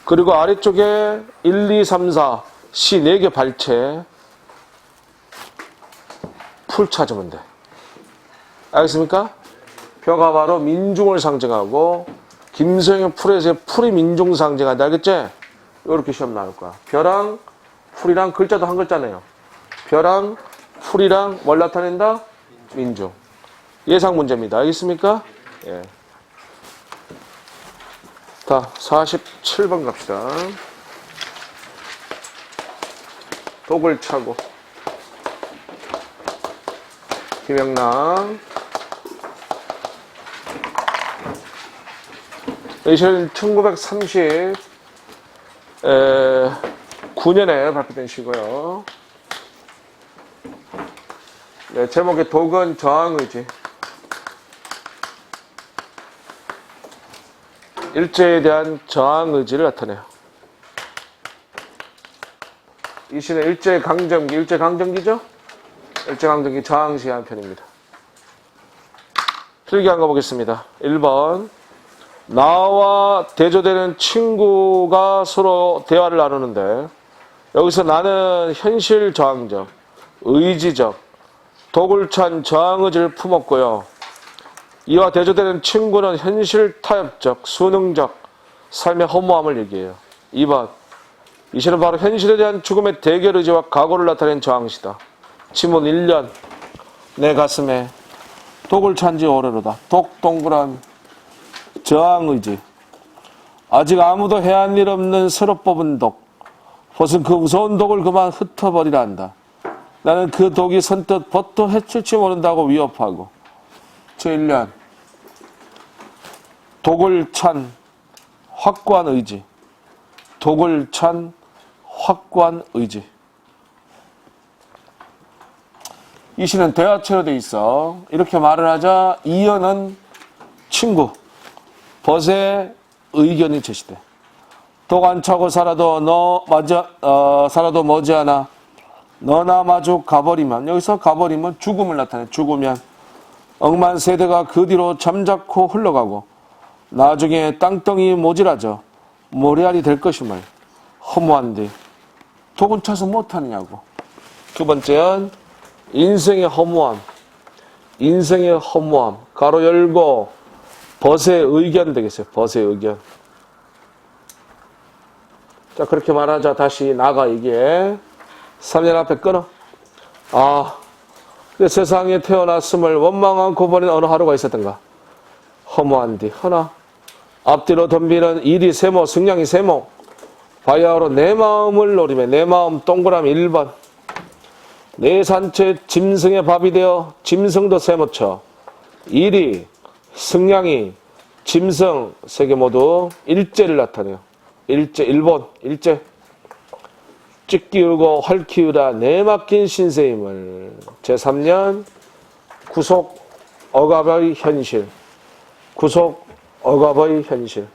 그리고 아래쪽에 1, 2, 3, 4, 시 4개 발체 풀 찾으면 돼. 알겠습니까? 벼가 바로 민중을 상징하고 김수영의 풀에서의 풀이 민중 상징한다. 알겠지? 이렇게 시험 나올 거야. 벼랑 풀이랑 글자도 한 글자네요. 벼랑 풀이랑 뭘 나타낸다? 민중. 예상 문제입니다. 알겠습니까? 예. 자, 47번 갑시다. 독을 차고. 김영남. 이 시는 1939년에 발표된 시고요. 네, 제목의 독은 저항의지. 일제에 대한 저항의지를 나타내요. 이 시는 일제강점기, 일제강점기죠? 일제강점기 저항시 한 편입니다. 필기한 거 보겠습니다. 1번. 나와 대조되는 친구가 서로 대화를 나누는데 여기서 나는 현실 저항적, 의지적, 독을 찬 저항의지를 품었고요. 이와 대조되는 친구는 현실 타협적, 수능적 삶의 허무함을 얘기해요. 2번. 이 시는 바로 현실에 대한 죽음의 대결 의지와 각오를 나타낸 저항시다. 지문 1년. 내 가슴에 독을 찬 지 오래로다. 독 동그란 저항의지. 아직 아무도 해한 일 없는 새로 뽑은 독. 벗은 그 무서운 독을 그만 흩어버리라 한다. 나는 그 독이 선뜻 벗도 해칠지 모른다고 위협하고. 제1년. 독을 찬 확고한 의지. 독을 찬 확고한 의지. 이 시는 대화체로 돼 있어. 이렇게 말을 하자 이연은 친구, 벗의 의견이 제시돼. 독 안 차고 살아도 살아도 머지않아 너나 마주 가버리면, 여기서 가버리면 죽음을 나타내. 죽으면 억만 세대가 그 뒤로 잠자코 흘러가고 나중에 땅덩이 모질라져 모래알이 될 것임을 허무한데 독은 차서 못하느냐고. 두 번째는 인생의 허무함. 인생의 허무함. 가로 열고 벗의 의견 되겠어요. 벗의 의견. 자, 그렇게 말하자 다시 나가 이게 3년 앞에 끊어. 세상에 태어났음을 원망 않고 보낸 어느 하루가 있었던가. 허무한디 허나 앞뒤로 덤비는 일이 세모, 승량이 세모. 바야흐로 내 마음을 노리며 내 마음 동그라미 1번. 내 산채 짐승의 밥이 되어 짐승도 세모쳐. 일이 승냥이, 짐승 세 개 모두 일제를 나타내요. 일제, 일본, 일제. 찌 끼우고 헐 키우다 내 맡긴 신세임을. 제3년 구속 억압의 현실. 구속 억압의 현실.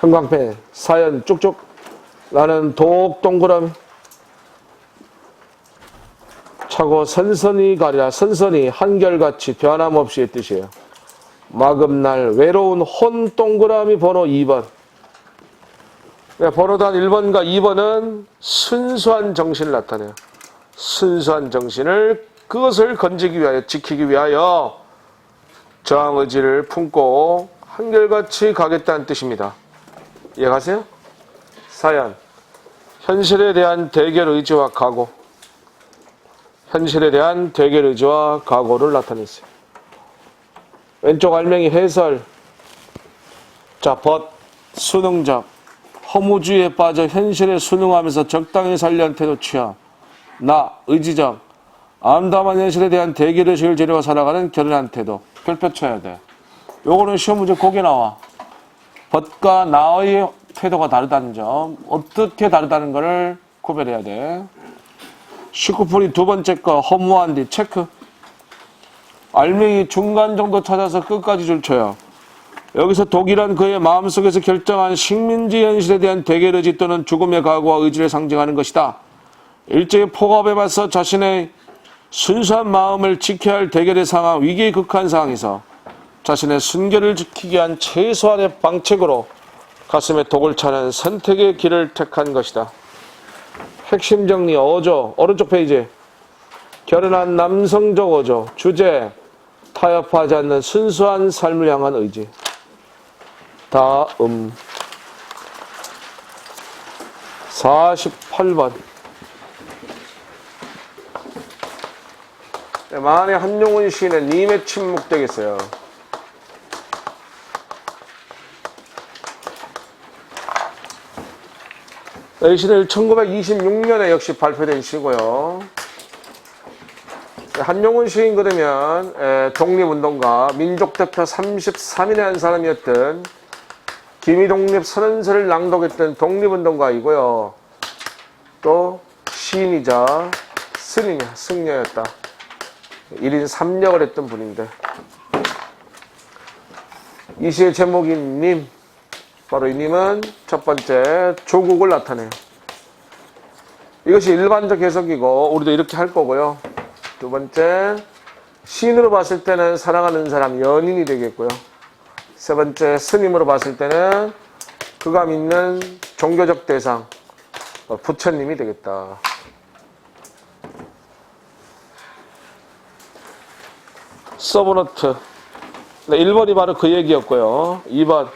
형광펜 사연 쭉쭉. 나는 독 동그라미 차고 선선히 가리라. 선선히 한결같이 변함없이의 뜻이에요. 마금날 외로운 혼 동그라미 번호 2번. 번호단 1번과 2번은 순수한 정신을 나타내요. 순수한 정신을 그것을 건지기 위하여 지키기 위하여 저항 의지를 품고 한결같이 가겠다는 뜻입니다. 이해가세요? 사연 현실에 대한 대결 의지와 각오. 현실에 대한 대결 의지와 각오를 나타냈어요. 왼쪽 알맹이 해설. 자, 벗 순응적 허무주의에 빠져 현실에 순응하면서 적당히 살려는 태도 취함. 나 의지적 암담한 현실에 대한 대결의식을 지니고 살아가는 결연한 태도. 별표 쳐야 돼. 요거는 시험 문제 거기에 나와. 벗과 나의 태도가 다르다는 점, 어떻게 다르다는 것을 구별해야 돼. 19풀이 두 번째 거 허무한 뒤 체크. 알맹이 중간 정도 찾아서 끝까지 줄 쳐요. 여기서 독이란 그의 마음속에서 결정한 식민지 현실에 대한 대결 의지 또는 죽음의 각오와 의지를 상징하는 것이다. 일제의 폭압에 맞서 자신의 순수한 마음을 지켜야 할 대결의 상황, 위기에 극한 상황에서 자신의 순결을 지키기 위한 최소한의 방책으로 가슴에 독을 차는 선택의 길을 택한 것이다. 핵심 정리 어조 오른쪽 페이지. 결연한 남성적 어조. 주제 타협하지 않는 순수한 삶을 향한 의지. 다음 48번. 만약 한용운 시인의 님의 침묵 되겠어요. 이 시는 1926년에 역시 발표된 시고요. 한용운 시인 그러면 독립운동가 민족대표 33인의 한 사람이었던 김희독립 선언서를 낭독했던 독립운동가이고요. 또 시인이자 승려였다. 1인 3역을 했던 분인데 이 시의 제목인 님, 바로 이 님은 첫 번째 조국을 나타내요. 이것이 일반적 해석이고 우리도 이렇게 할 거고요. 두 번째 시인으로 봤을 때는 사랑하는 사람, 연인이 되겠고요. 세 번째 스님으로 봤을 때는 그가 믿는 종교적 대상, 부처님이 되겠다. 서브노트. 1번이 바로 그 얘기였고요. 2번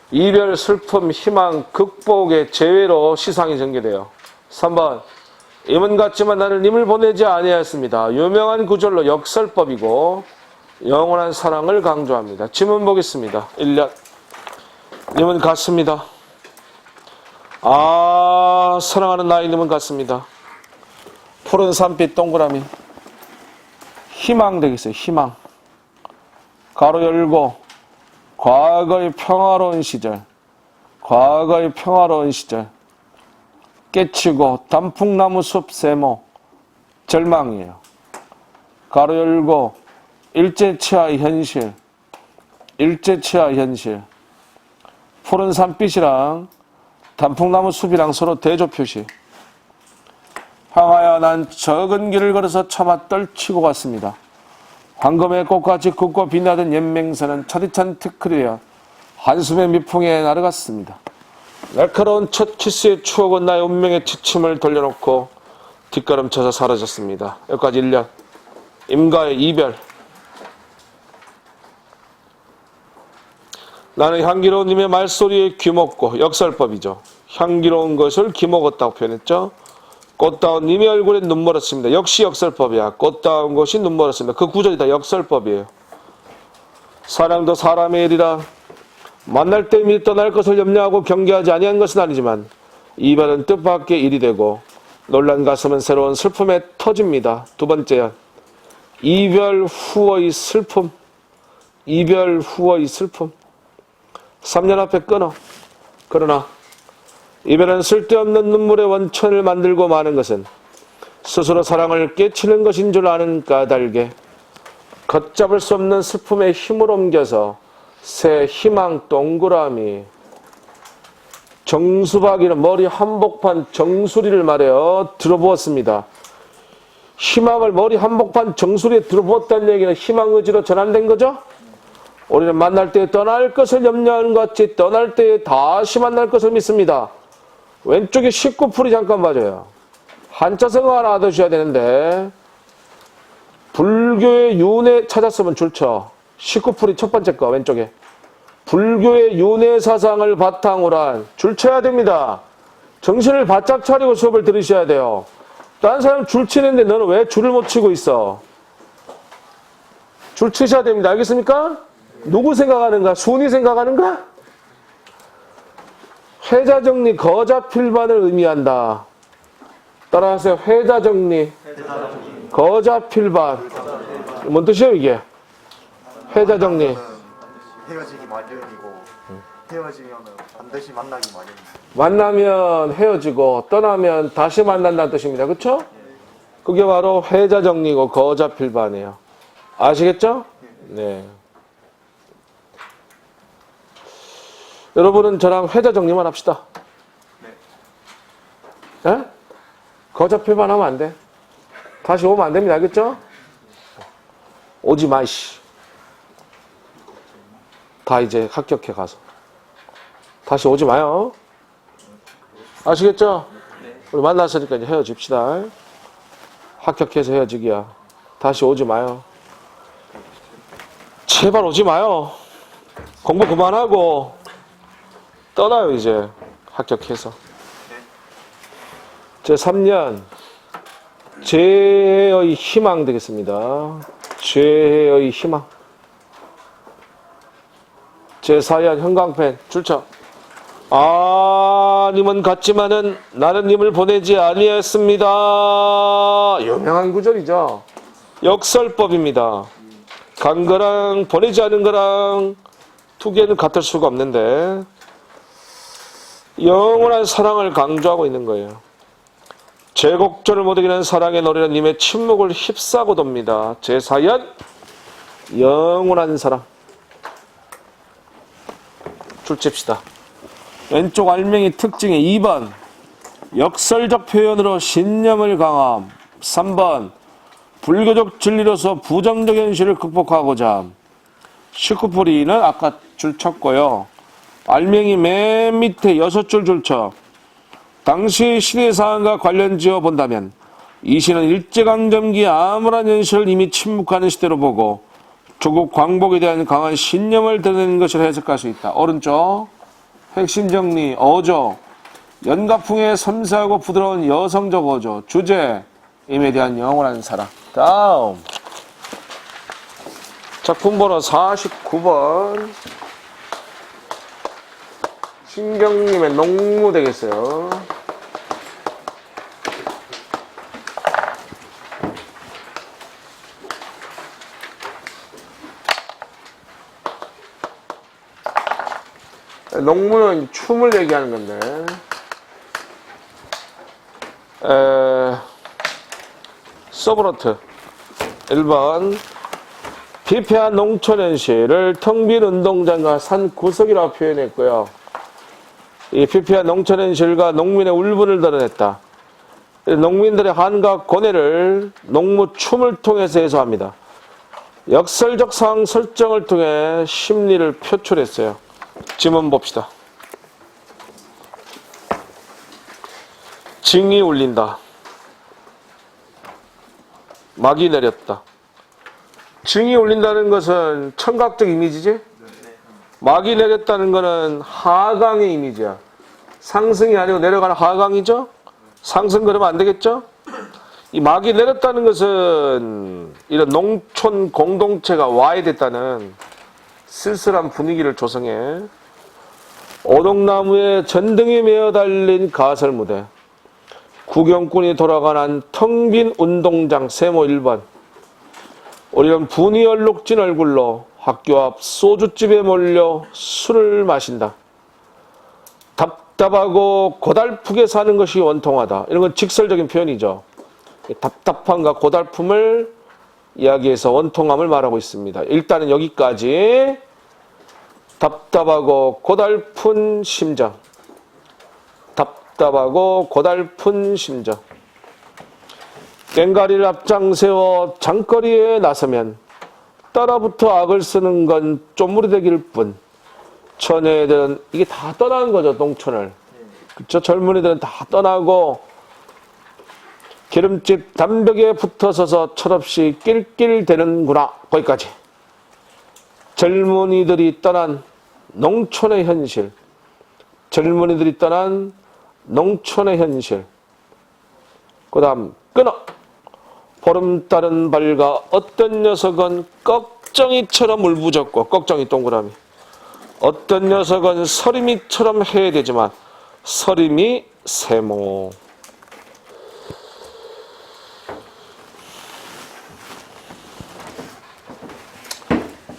이별, 슬픔, 희망, 극복의 재회로 시상이 전개돼요. 3번 임은 같지만 나는 님을 보내지 아니하였습니다. 유명한 구절로 역설법이고 영원한 사랑을 강조합니다. 지문 보겠습니다. 1년 님은 같습니다. 사랑하는 나의 님은 같습니다. 푸른 산빛 동그라미. 희망 되겠어요. 희망. 가로 열고 과거의 평화로운 시절, 과거의 평화로운 시절. 깨치고 단풍나무 숲 세모. 절망이에요. 가로 열고 일제치하의 현실, 일제치하의 현실. 푸른 산빛이랑 단풍나무 숲이랑 서로 대조 표시. 향하여 난 적은 길을 걸어서 차마 떨치고 갔습니다. 황금의 꽃같이 굵고 빛나던 연맹선은 차디찬 티끌이여 한숨의 미풍에 날아갔습니다. 날카로운 첫 키스의 추억은 나의 운명의 지침을 돌려놓고 뒷걸음쳐서 사라졌습니다. 여기까지 1년. 임가의 이별. 나는 향기로운 님의 말소리에 귀먹고, 역설법이죠. 향기로운 것을 귀먹었다고 표현했죠. 꽃다운 님의 얼굴에 눈멀었습니다. 역시 역설법이야. 꽃다운 것이 눈멀었습니다. 그 구절이 다 역설법이에요. 사랑도 사람의 일이라. 만날 때 미리 떠날 것을 염려하고 경계하지 아니한 것은 아니지만 이별은 뜻밖의 일이 되고 놀란 가슴은 새로운 슬픔에 터집니다. 두 번째 연. 이별 후의 슬픔. 이별 후의 슬픔. 3년 앞에 끊어. 그러나 이별은 쓸데없는 눈물의 원천을 만들고 마는 것은 스스로 사랑을 깨치는 것인 줄 아는 까닭에 걷잡을 수 없는 슬픔의 힘을 옮겨서 새 희망 동그라미. 정수박이는 머리 한복판 정수리를 말해요. 들어부었습니다. 희망을 머리 한복판 정수리에 들어부었다는 얘기는 희망 의지로 전환된 거죠? 우리는 만날 때 떠날 것을 염려하는 것 같이 떠날 때 다시 만날 것을 믿습니다. 왼쪽에 19풀이 잠깐 봐줘요. 한자성어 하나 얻으셔야 되는데 불교의 윤회 찾았으면 줄쳐. 19풀이 첫 번째 거 왼쪽에. 불교의 윤회 사상을 바탕으로 한 줄쳐야 됩니다. 정신을 바짝 차리고 수업을 들으셔야 돼요. 다른 사람 줄치는데 너는 왜 줄을 못 치고 있어? 줄치셔야 됩니다. 알겠습니까? 누구 생각하는가? 순위 생각하는가? 회자정리 거자필반을 의미한다. 따라하세요. 회자정리 거자필반. 뭔 뜻이에요 이게? 회자정리.
헤어지기 마련이고 헤어지면 반드시 만나기 마련입니다.
만나면 헤어지고 떠나면 다시 만난다는 뜻입니다. 그렇죠? 그게 바로 회자정리고 거자필반이에요. 아시겠죠? 네. 여러분은 저랑 회자정리만 합시다. 네? 거자필반 하면 안 돼. 다시 오면 안 됩니다. 알겠죠? 오지 마, 이씨. 다 이제 합격해 가서. 다시 오지 마요. 아시겠죠? 우리 만났으니까 이제 헤어집시다. 합격해서 헤어지기야. 다시 오지 마요. 제발 오지 마요. 공부 그만하고 떠나요 이제. 합격해서. 제3년 죄의 희망 되겠습니다. 죄의 희망. 제4연 형광펜 줄쳐. 님은 갔지만은 나는 님을 보내지 아니했습니다. 유명한 구절이죠. 역설법입니다. 간 거랑 보내지 않은 거랑 두 개는 같을 수가 없는데 영원한 사랑을 강조하고 있는 거예요. 제곡절을 못 이기는 사랑의 노래는 님의 침묵을 휩싸고 돕니다. 제4연 영원한 사랑. 줄칩시다. 왼쪽 알맹이 특징이 2번 역설적 표현으로 신념을 강함. 3번 불교적 진리로서 부정적 현실을 극복하고자. 19풀이는 아까 줄 쳤고요. 알맹이 맨 밑에 6줄 줄 쳐. 당시 시대 상황과 관련 지어 본다면 이 시는 일제강점기의 암울한 현실을 이미 침묵하는 시대로 보고 조국 광복에 대한 강한 신념을 드러내는 것을 해석할 수 있다. 오른쪽 핵심 정리 어조. 연가풍의 섬세하고 부드러운 여성적 어조. 주제 임에 대한 영원한 사랑. 다음 작품번호 49번 신경님의 농무 되겠어요. 농무는 춤을 얘기하는 건데 서브노트 1번 피폐한 농촌 현실을 텅 빈 운동장과 산 구석이라고 표현했고요. 이 피폐한 농촌 현실과 농민의 울분을 드러냈다. 농민들의 한과 고뇌를 농무 춤을 통해서 해소합니다. 역설적 상황 설정을 통해 심리를 표출했어요. 지문 봅시다. 징이 울린다. 막이 내렸다. 징이 울린다는 것은 청각적 이미지지? 막이 내렸다는 것은 하강의 이미지야. 상승이 아니고 내려가는 하강이죠? 상승 그러면 안 되겠죠? 이 막이 내렸다는 것은 이런 농촌 공동체가 와해됐다는 쓸쓸한 분위기를 조성해. 오동나무에 전등이 메어 달린 가설 무대. 구경꾼이 돌아가는 텅 빈 운동장 세모 1번. 우리는 분이 얼룩진 얼굴로 학교 앞 소주집에 몰려 술을 마신다. 답답하고 고달프게 사는 것이 원통하다. 이런 건 직설적인 표현이죠. 답답함과 고달픔을 이야기해서 원통함을 말하고 있습니다. 일단은 여기까지 답답하고 고달픈 심정. 답답하고 고달픈 심정. 꽹가리를 앞장세워 장거리에 나서면 따라붙어 악을 쓰는 건 쪼무리 되길 뿐. 처녀애들은 이게 다 떠나는 거죠, 농촌을. 그쵸? 젊은이들은 다 떠나고 기름집 담벽에 붙어서서 철없이 낄낄대는구나. 거기까지. 젊은이들이 떠난 농촌의 현실. 젊은이들이 떠난 농촌의 현실. 그 다음 끊어. 보름달은 밝아 어떤 녀석은 꺽정이처럼 울부짖고, 꺽정이 동그라미. 어떤 녀석은 서림이처럼 해야 되지만 서림이 세모.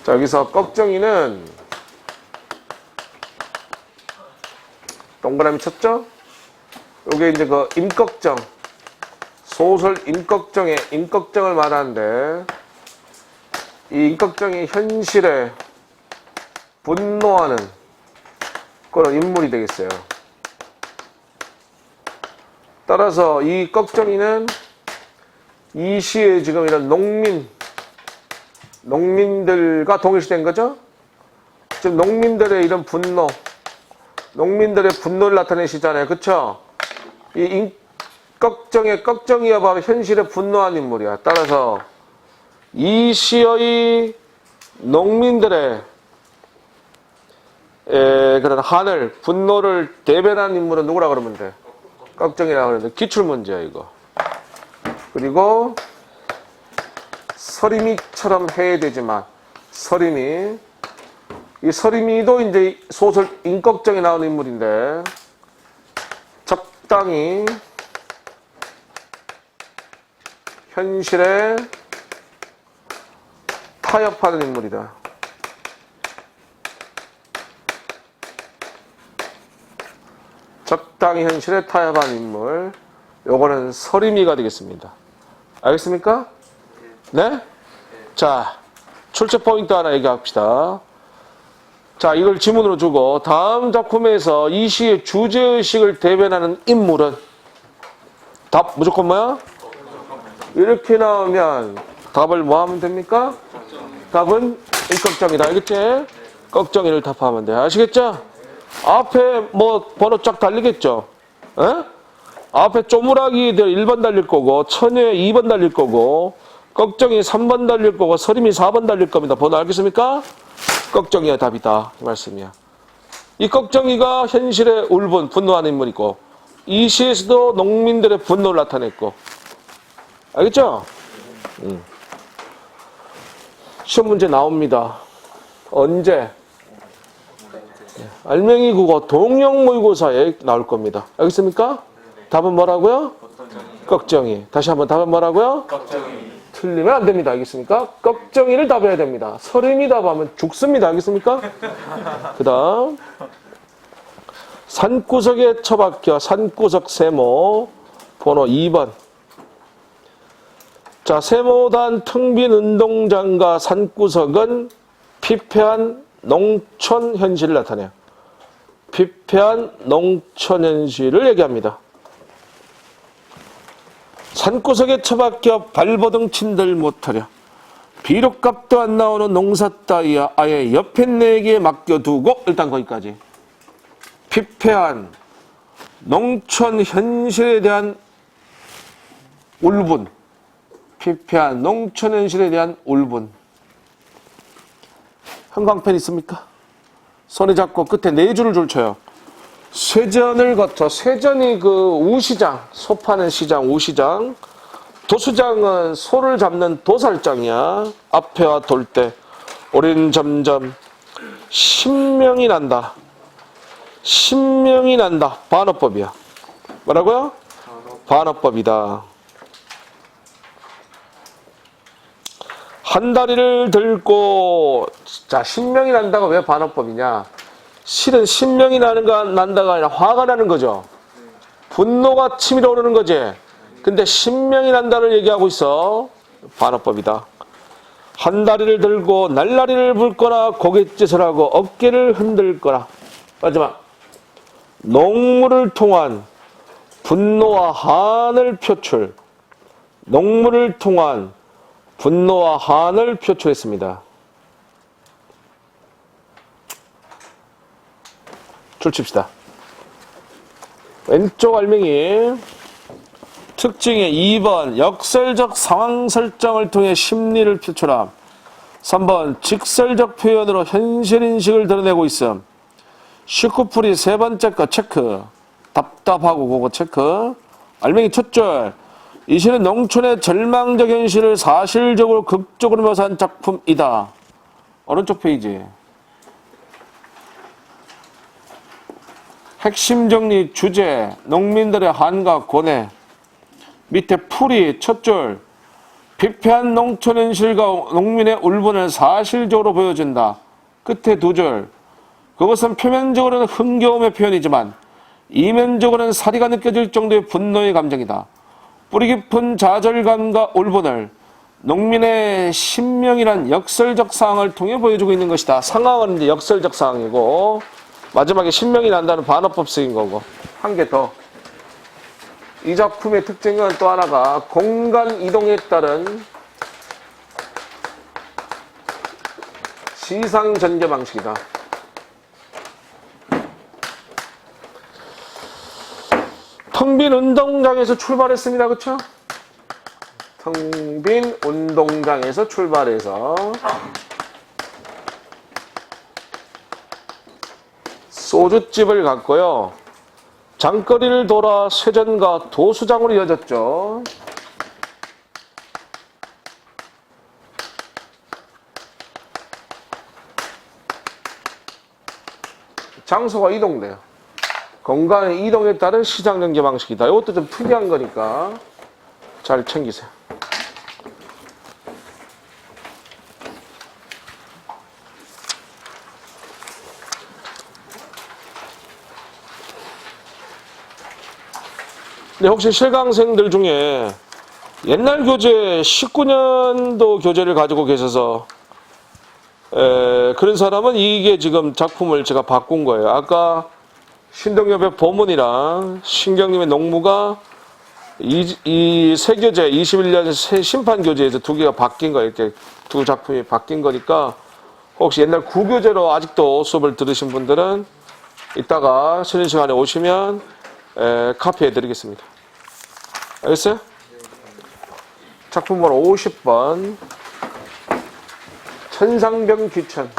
자, 여기서 꺽정이는 동그라미 쳤죠? 요게 이제 그 임꺽정, 소설 임꺽정의 임꺽정을 말하는데, 이 임꺽정이 현실에 분노하는 그런 인물이 되겠어요. 따라서 이 꺽정이는 이 시에 지금 이런 농민들과 동일시된 거죠. 지금 농민들의 이런 분노, 농민들의 분노를 나타내시잖아요. 그쵸? 이 꺽정의 꺽정이야 바로 현실에 분노한 인물이야. 따라서 이 시의 농민들의 그런 한을, 분노를 대변한 인물은 누구라 그러면 돼? 꺽정이라 그러는데 기출문제야 이거. 그리고 서림이처럼 해야 되지만 서림이, 이 서림이도 이제 소설 임꺽정에 나오는 인물인데 적당히 현실에 타협하는 인물이다. 적당히 현실에 타협한 인물. 요거는 서림이가 되겠습니다. 알겠습니까? 네? 자, 출제 포인트 하나 얘기합시다. 자, 이걸 지문으로 주고 다음 작품에서 이 시의 주제의식을 대변하는 인물은 답 무조건 뭐야? 이렇게 나오면 답을 뭐 하면 됩니까? 답은 임꺽정이다. 알겠지? 꺽정이를 답하면 돼. 아시겠죠? 앞에 뭐 번호 쫙 달리겠죠? 에? 앞에 쪼무라기들 1번 달릴 거고, 처녀 2번 달릴 거고, 꺽정이 3번 달릴 거고, 서림이 4번 달릴 겁니다. 번호 알겠습니까? 꺽정이가 답이다. 이 말씀이야. 이 꺽정이가 현실의 울분, 분노하는 인물이고, 이 시에서도 농민들의 분노를 나타냈고. 알겠죠? 시험 문제 나옵니다. 언제? 알맹이 국어 동영 모의고사에 나올 겁니다. 알겠습니까? 답은 뭐라고요? 꺽정이. 다시 한번 답은 뭐라고요?
꺽정이.
틀리면 안 됩니다. 알겠습니까? 꺽정이를 답해야 됩니다. 서림이 답하면 죽습니다. 알겠습니까? 그 다음 산구석에 처박혀 산구석 세모 번호 2번. 자, 세모단 텅 빈 운동장과 산구석은 피폐한 농촌 현실을 나타내요. 피폐한 농촌 현실을 얘기합니다. 산구석에 처박혀 발버둥친들 못하려 비록 값도 안 나오는 농사 따위야 아예 옆에 내게 맡겨두고. 일단 거기까지. 피폐한 농촌 현실에 대한 울분, 피폐한 농촌 현실에 대한 울분. 형광펜 있습니까? 손에 잡고 끝에 네 줄을 줄쳐요. 쇠전을 거쳐. 쇠전이 그 우시장, 소 파는 시장, 우시장. 도수장은 소를 잡는 도살장이야. 앞에와 돌 때 우린 점점 신명이 난다. 신명이 난다. 반어법이야. 뭐라고요? 반어법이다. 한 다리를 들고, 자, 신명이 난다가 왜 반어법이냐? 실은 신명이 난다가 아니라 화가 나는 거죠. 분노가 치밀어 오르는 거지. 근데 신명이 난다를 얘기하고 있어. 반어법이다. 한 다리를 들고 날라리를 붉거나 고갯짓을 하고 어깨를 흔들거나. 마지막. 농물을 통한 분노와 한을 표출. 농물을 통한 분노와 한을 표출했습니다. 줄칩시다. 왼쪽 알맹이 특징의 2번 역설적 상황 설정을 통해 심리를 표출함. 3번 직설적 표현으로 현실인식을 드러내고 있음. 19풀이 세 번째 거 체크. 답답하고 그거 체크. 알맹이 첫 줄. 이 시는 농촌의 절망적 현실을 사실적으로 극적으로 묘사한 작품이다. 오른쪽 페이지. 핵심 정리 주제 농민들의 한과 고뇌. 밑에 풀이 첫 줄. 피폐한 농촌 현실과 농민의 울분을 사실적으로 보여준다. 끝에 두 줄. 그것은 표면적으로는 흥겨움의 표현이지만 이면적으로는 사리가 느껴질 정도의 분노의 감정이다. 뿌리 깊은 좌절감과 울분을 농민의 신명이란 역설적 상황을 통해 보여주고 있는 것이다. 상황은 이제 역설적 상황이고 마지막에 신명이 난다는 반어법 쓰인 거고. 한 개 더. 이 작품의 특징은 또 하나가 공간 이동에 따른 시상 전개 방식이다. 텅 빈 운동장에서 출발했습니다. 그쵸? 텅 빈 운동장에서 출발해서 소주집을 갔고요. 장거리를 돌아 쇠전과 도수장으로 이어졌죠. 장소가 이동돼요. 공간의 이동에 따른 시장 전개 방식이다. 이것도 좀 특이한 거니까 잘 챙기세요. 근데 혹시 실강생들 중에 옛날 교재 19년도 교재를 가지고 계셔서 그런 사람은 이게 지금 작품을 제가 바꾼 거예요. 아까 신동엽의 보문이랑 신경님의 농무가 이 새 교재 21년 새 심판 교재에서 두 개가 바뀐 거예요. 이렇게 두 작품이 바뀐 거니까 혹시 옛날 구교재로 아직도 수업을 들으신 분들은 이따가 쉬는 시간에 오시면 카피해 드리겠습니다. 알겠어요? 작품 번호 50번 천상병 귀천.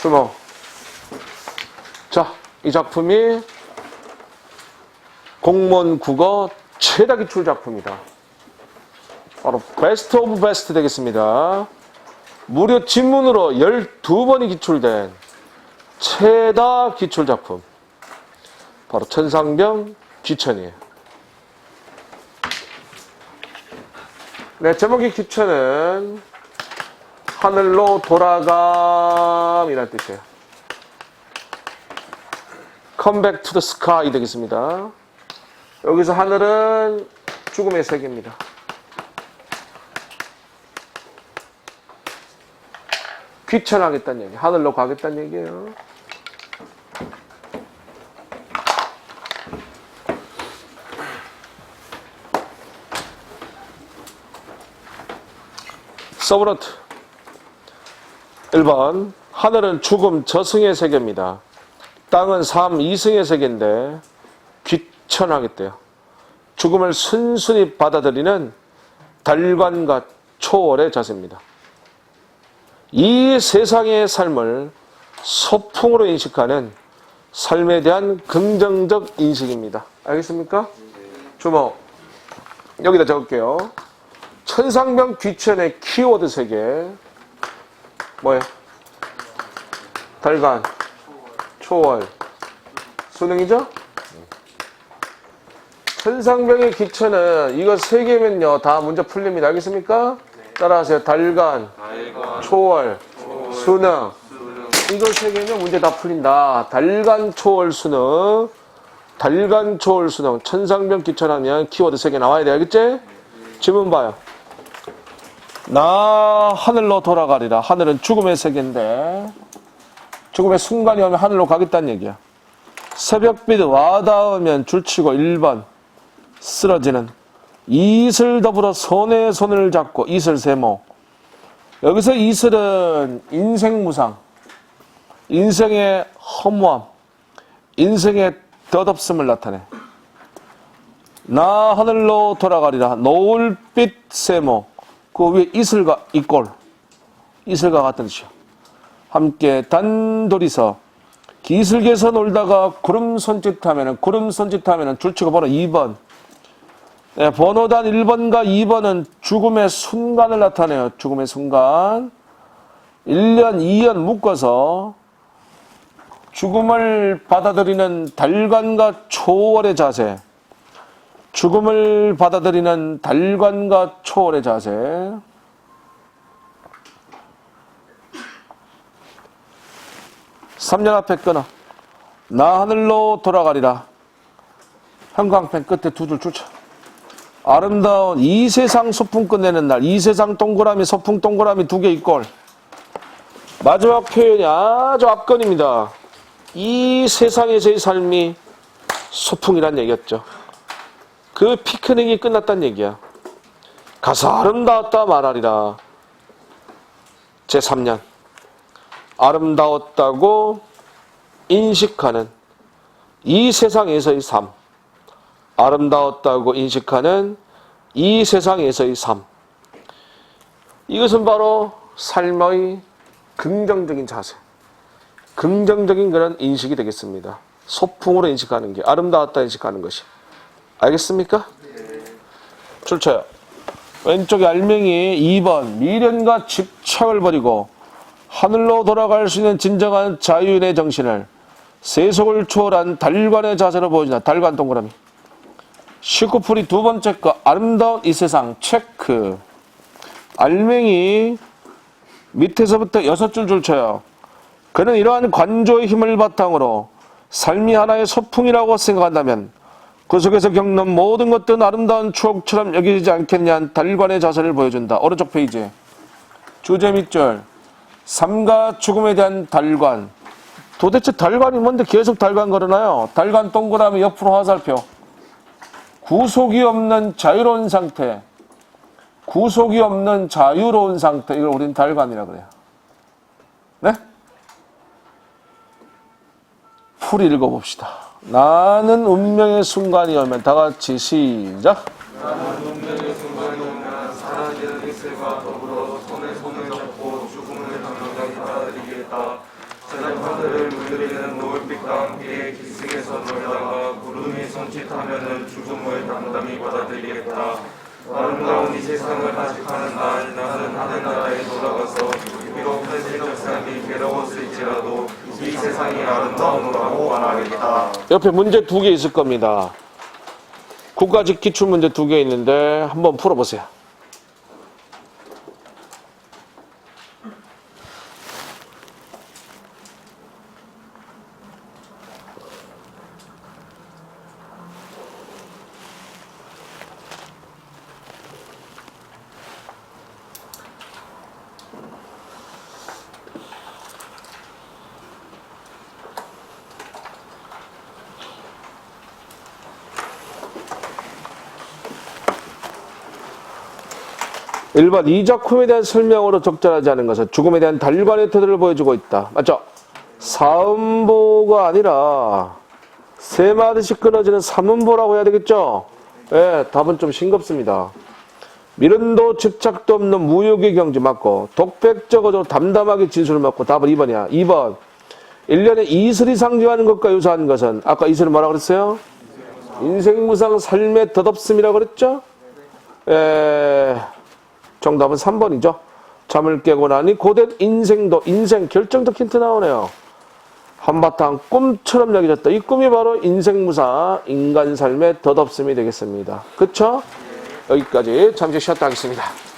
주목. 자, 이 작품이 공무원 국어 최다 기출 작품이다. 바로 베스트 오브 베스트 되겠습니다. 무려 지문으로 12번이 기출된 최다 기출 작품. 바로 천상병 귀천이에요. 네, 제목의 귀천은 하늘로 돌아감이라는 뜻이에요. Come back to the sky 되겠습니다. 여기서 하늘은 죽음의 세계입니다. 귀천하겠다는 얘기, 하늘로 가겠다는 얘기예요. 서브노트 1번 하늘은 죽음 저승의 세계입니다. 땅은 삶 이승의 세계인데 귀천하겠대요. 죽음을 순순히 받아들이는 달관과 초월의 자세입니다. 이 세상의 삶을 소풍으로 인식하는 삶에 대한 긍정적 인식입니다. 알겠습니까? 주목. 여기다 적을게요. 천상병 귀천의 키워드 3개. 뭐예요? 달간, 초월, 수능이죠? 천상병의 기체는 이거 세 개면요 다 문제 풀립니다. 알겠습니까? 따라하세요. 달간, 초월, 수능. 이거 세 개면 문제 다 풀린다. 달간, 초월, 수능. 달간, 초월, 수능. 천상병 기체라면 키워드 세 개 나와야 돼. 알겠지? 지문 봐요. 나 하늘로 돌아가리라. 하늘은 죽음의 세계인데 죽음의 순간이 오면 하늘로 가겠다는 얘기야. 새벽빛 와닿으면 줄치고 1번 쓰러지는. 이슬 더불어 손에 손을 잡고 이슬 세모. 여기서 이슬은 인생 무상, 인생의 허무함, 인생의 덧없음을 나타내. 나 하늘로 돌아가리라. 노을빛 세모. 그 위에 이슬과 이꼴, 이슬과 같은 뜻이요. 함께 단둘이서 기슭에서 놀다가 구름 손짓하면은 줄치고 번호 2번. 네, 번호단 1번과 2번은 죽음의 순간을 나타내요. 죽음의 순간. 1년, 2년 묶어서 죽음을 받아들이는 달관과 초월의 자세. 죽음을 받아들이는 달관과 초월의 자세. 3년 앞에 끊어. 나 하늘로 돌아가리라. 형광펜 끝에 두 줄 줄쳐. 아름다운 이 세상 소풍 끝내는 날. 이 세상 동그라미, 소풍 동그라미 두 개 있걸. 마지막 표현이 아주 압권입니다. 이 세상에서의 삶이 소풍이란 얘기였죠. 그 피크닉이 끝났다는 얘기야. 가서 아름다웠다 말하리라. 제3년. 아름다웠다고 인식하는 이 세상에서의 삶. 아름다웠다고 인식하는 이 세상에서의 삶. 이것은 바로 삶의 긍정적인 자세. 긍정적인 그런 인식이 되겠습니다. 소풍으로 인식하는 게 아름다웠다 인식하는 것이. 알겠습니까? 출처요. 왼쪽에 알맹이 2번. 미련과 집착을 버리고 하늘로 돌아갈 수 있는 진정한 자유인의 정신을 세속을 초월한 달관의 자세로 보여준다. 달관 동그라미. 19풀이 두 번째 거 아름다운 이 세상 체크. 알맹이 밑에서부터 6줄 줄쳐요. 그는 이러한 관조의 힘을 바탕으로 삶이 하나의 소풍이라고 생각한다면 그 속에서 겪는 모든 것들은 아름다운 추억처럼 여기지 않겠냐는 달관의 자세를 보여준다. 오른쪽 페이지. 주제 밑줄. 삶과 죽음에 대한 달관. 도대체 달관이 뭔데 계속 달관 걸어놔요? 달관 동그라미 옆으로 화살표. 구속이 없는 자유로운 상태. 구속이 없는 자유로운 상태. 이걸 우리는 달관이라 그래요. 네? 풀 읽어봅시다. 나는 운명의 순간이 오면 다 같이 시작.
나는 운명의 순간이 오면 사라지는 이슬과 더불어 손에 손을 잡고 죽음을 당당히 받아들이겠다. 저녁 하늘을 물들이는 노을빛과 함께 기슭에서 놀다가 구름이 손짓하면은 죽음을 당당히 받아들이겠다. 아름다운 이 세상을 가직하는 날 나는 하늘나라에 돌아가서 비록 현실적 삶이 괴로웠을지라도 이 세상이 아름다움으로 말하겠다.
옆에 문제 2개 있을 겁니다. 국가직 기출문제 2개 있는데 한번 풀어보세요. 일 번 이 작품에 대한 설명으로 적절하지 않은 것은 죽음에 대한 달관의 태도를 보여주고 있다. 맞죠? 사음보가 아니라 세 마디씩 끊어지는 삼음보라고 해야 되겠죠? 예, 답은 좀 싱겁습니다. 미련도 집착도 없는 무욕의 경지 맞고 독백적으로 담담하게 진술을 맞고 답은 2번이야. 2번 1년에 이슬이 상징하는 것과 유사한 것은 아까 이슬은 뭐라고 그랬어요? 인생무상 삶의 덧없음이라고 그랬죠? 정답은 3번이죠. 잠을 깨고 나니 고된 인생도 인생 결정적 힌트 나오네요. 한바탕 꿈처럼 여겨졌다. 이 꿈이 바로 인생무사, 인간 삶의 덧없음이 되겠습니다. 그쵸? 여기까지 잠시 쉬었다 하겠습니다.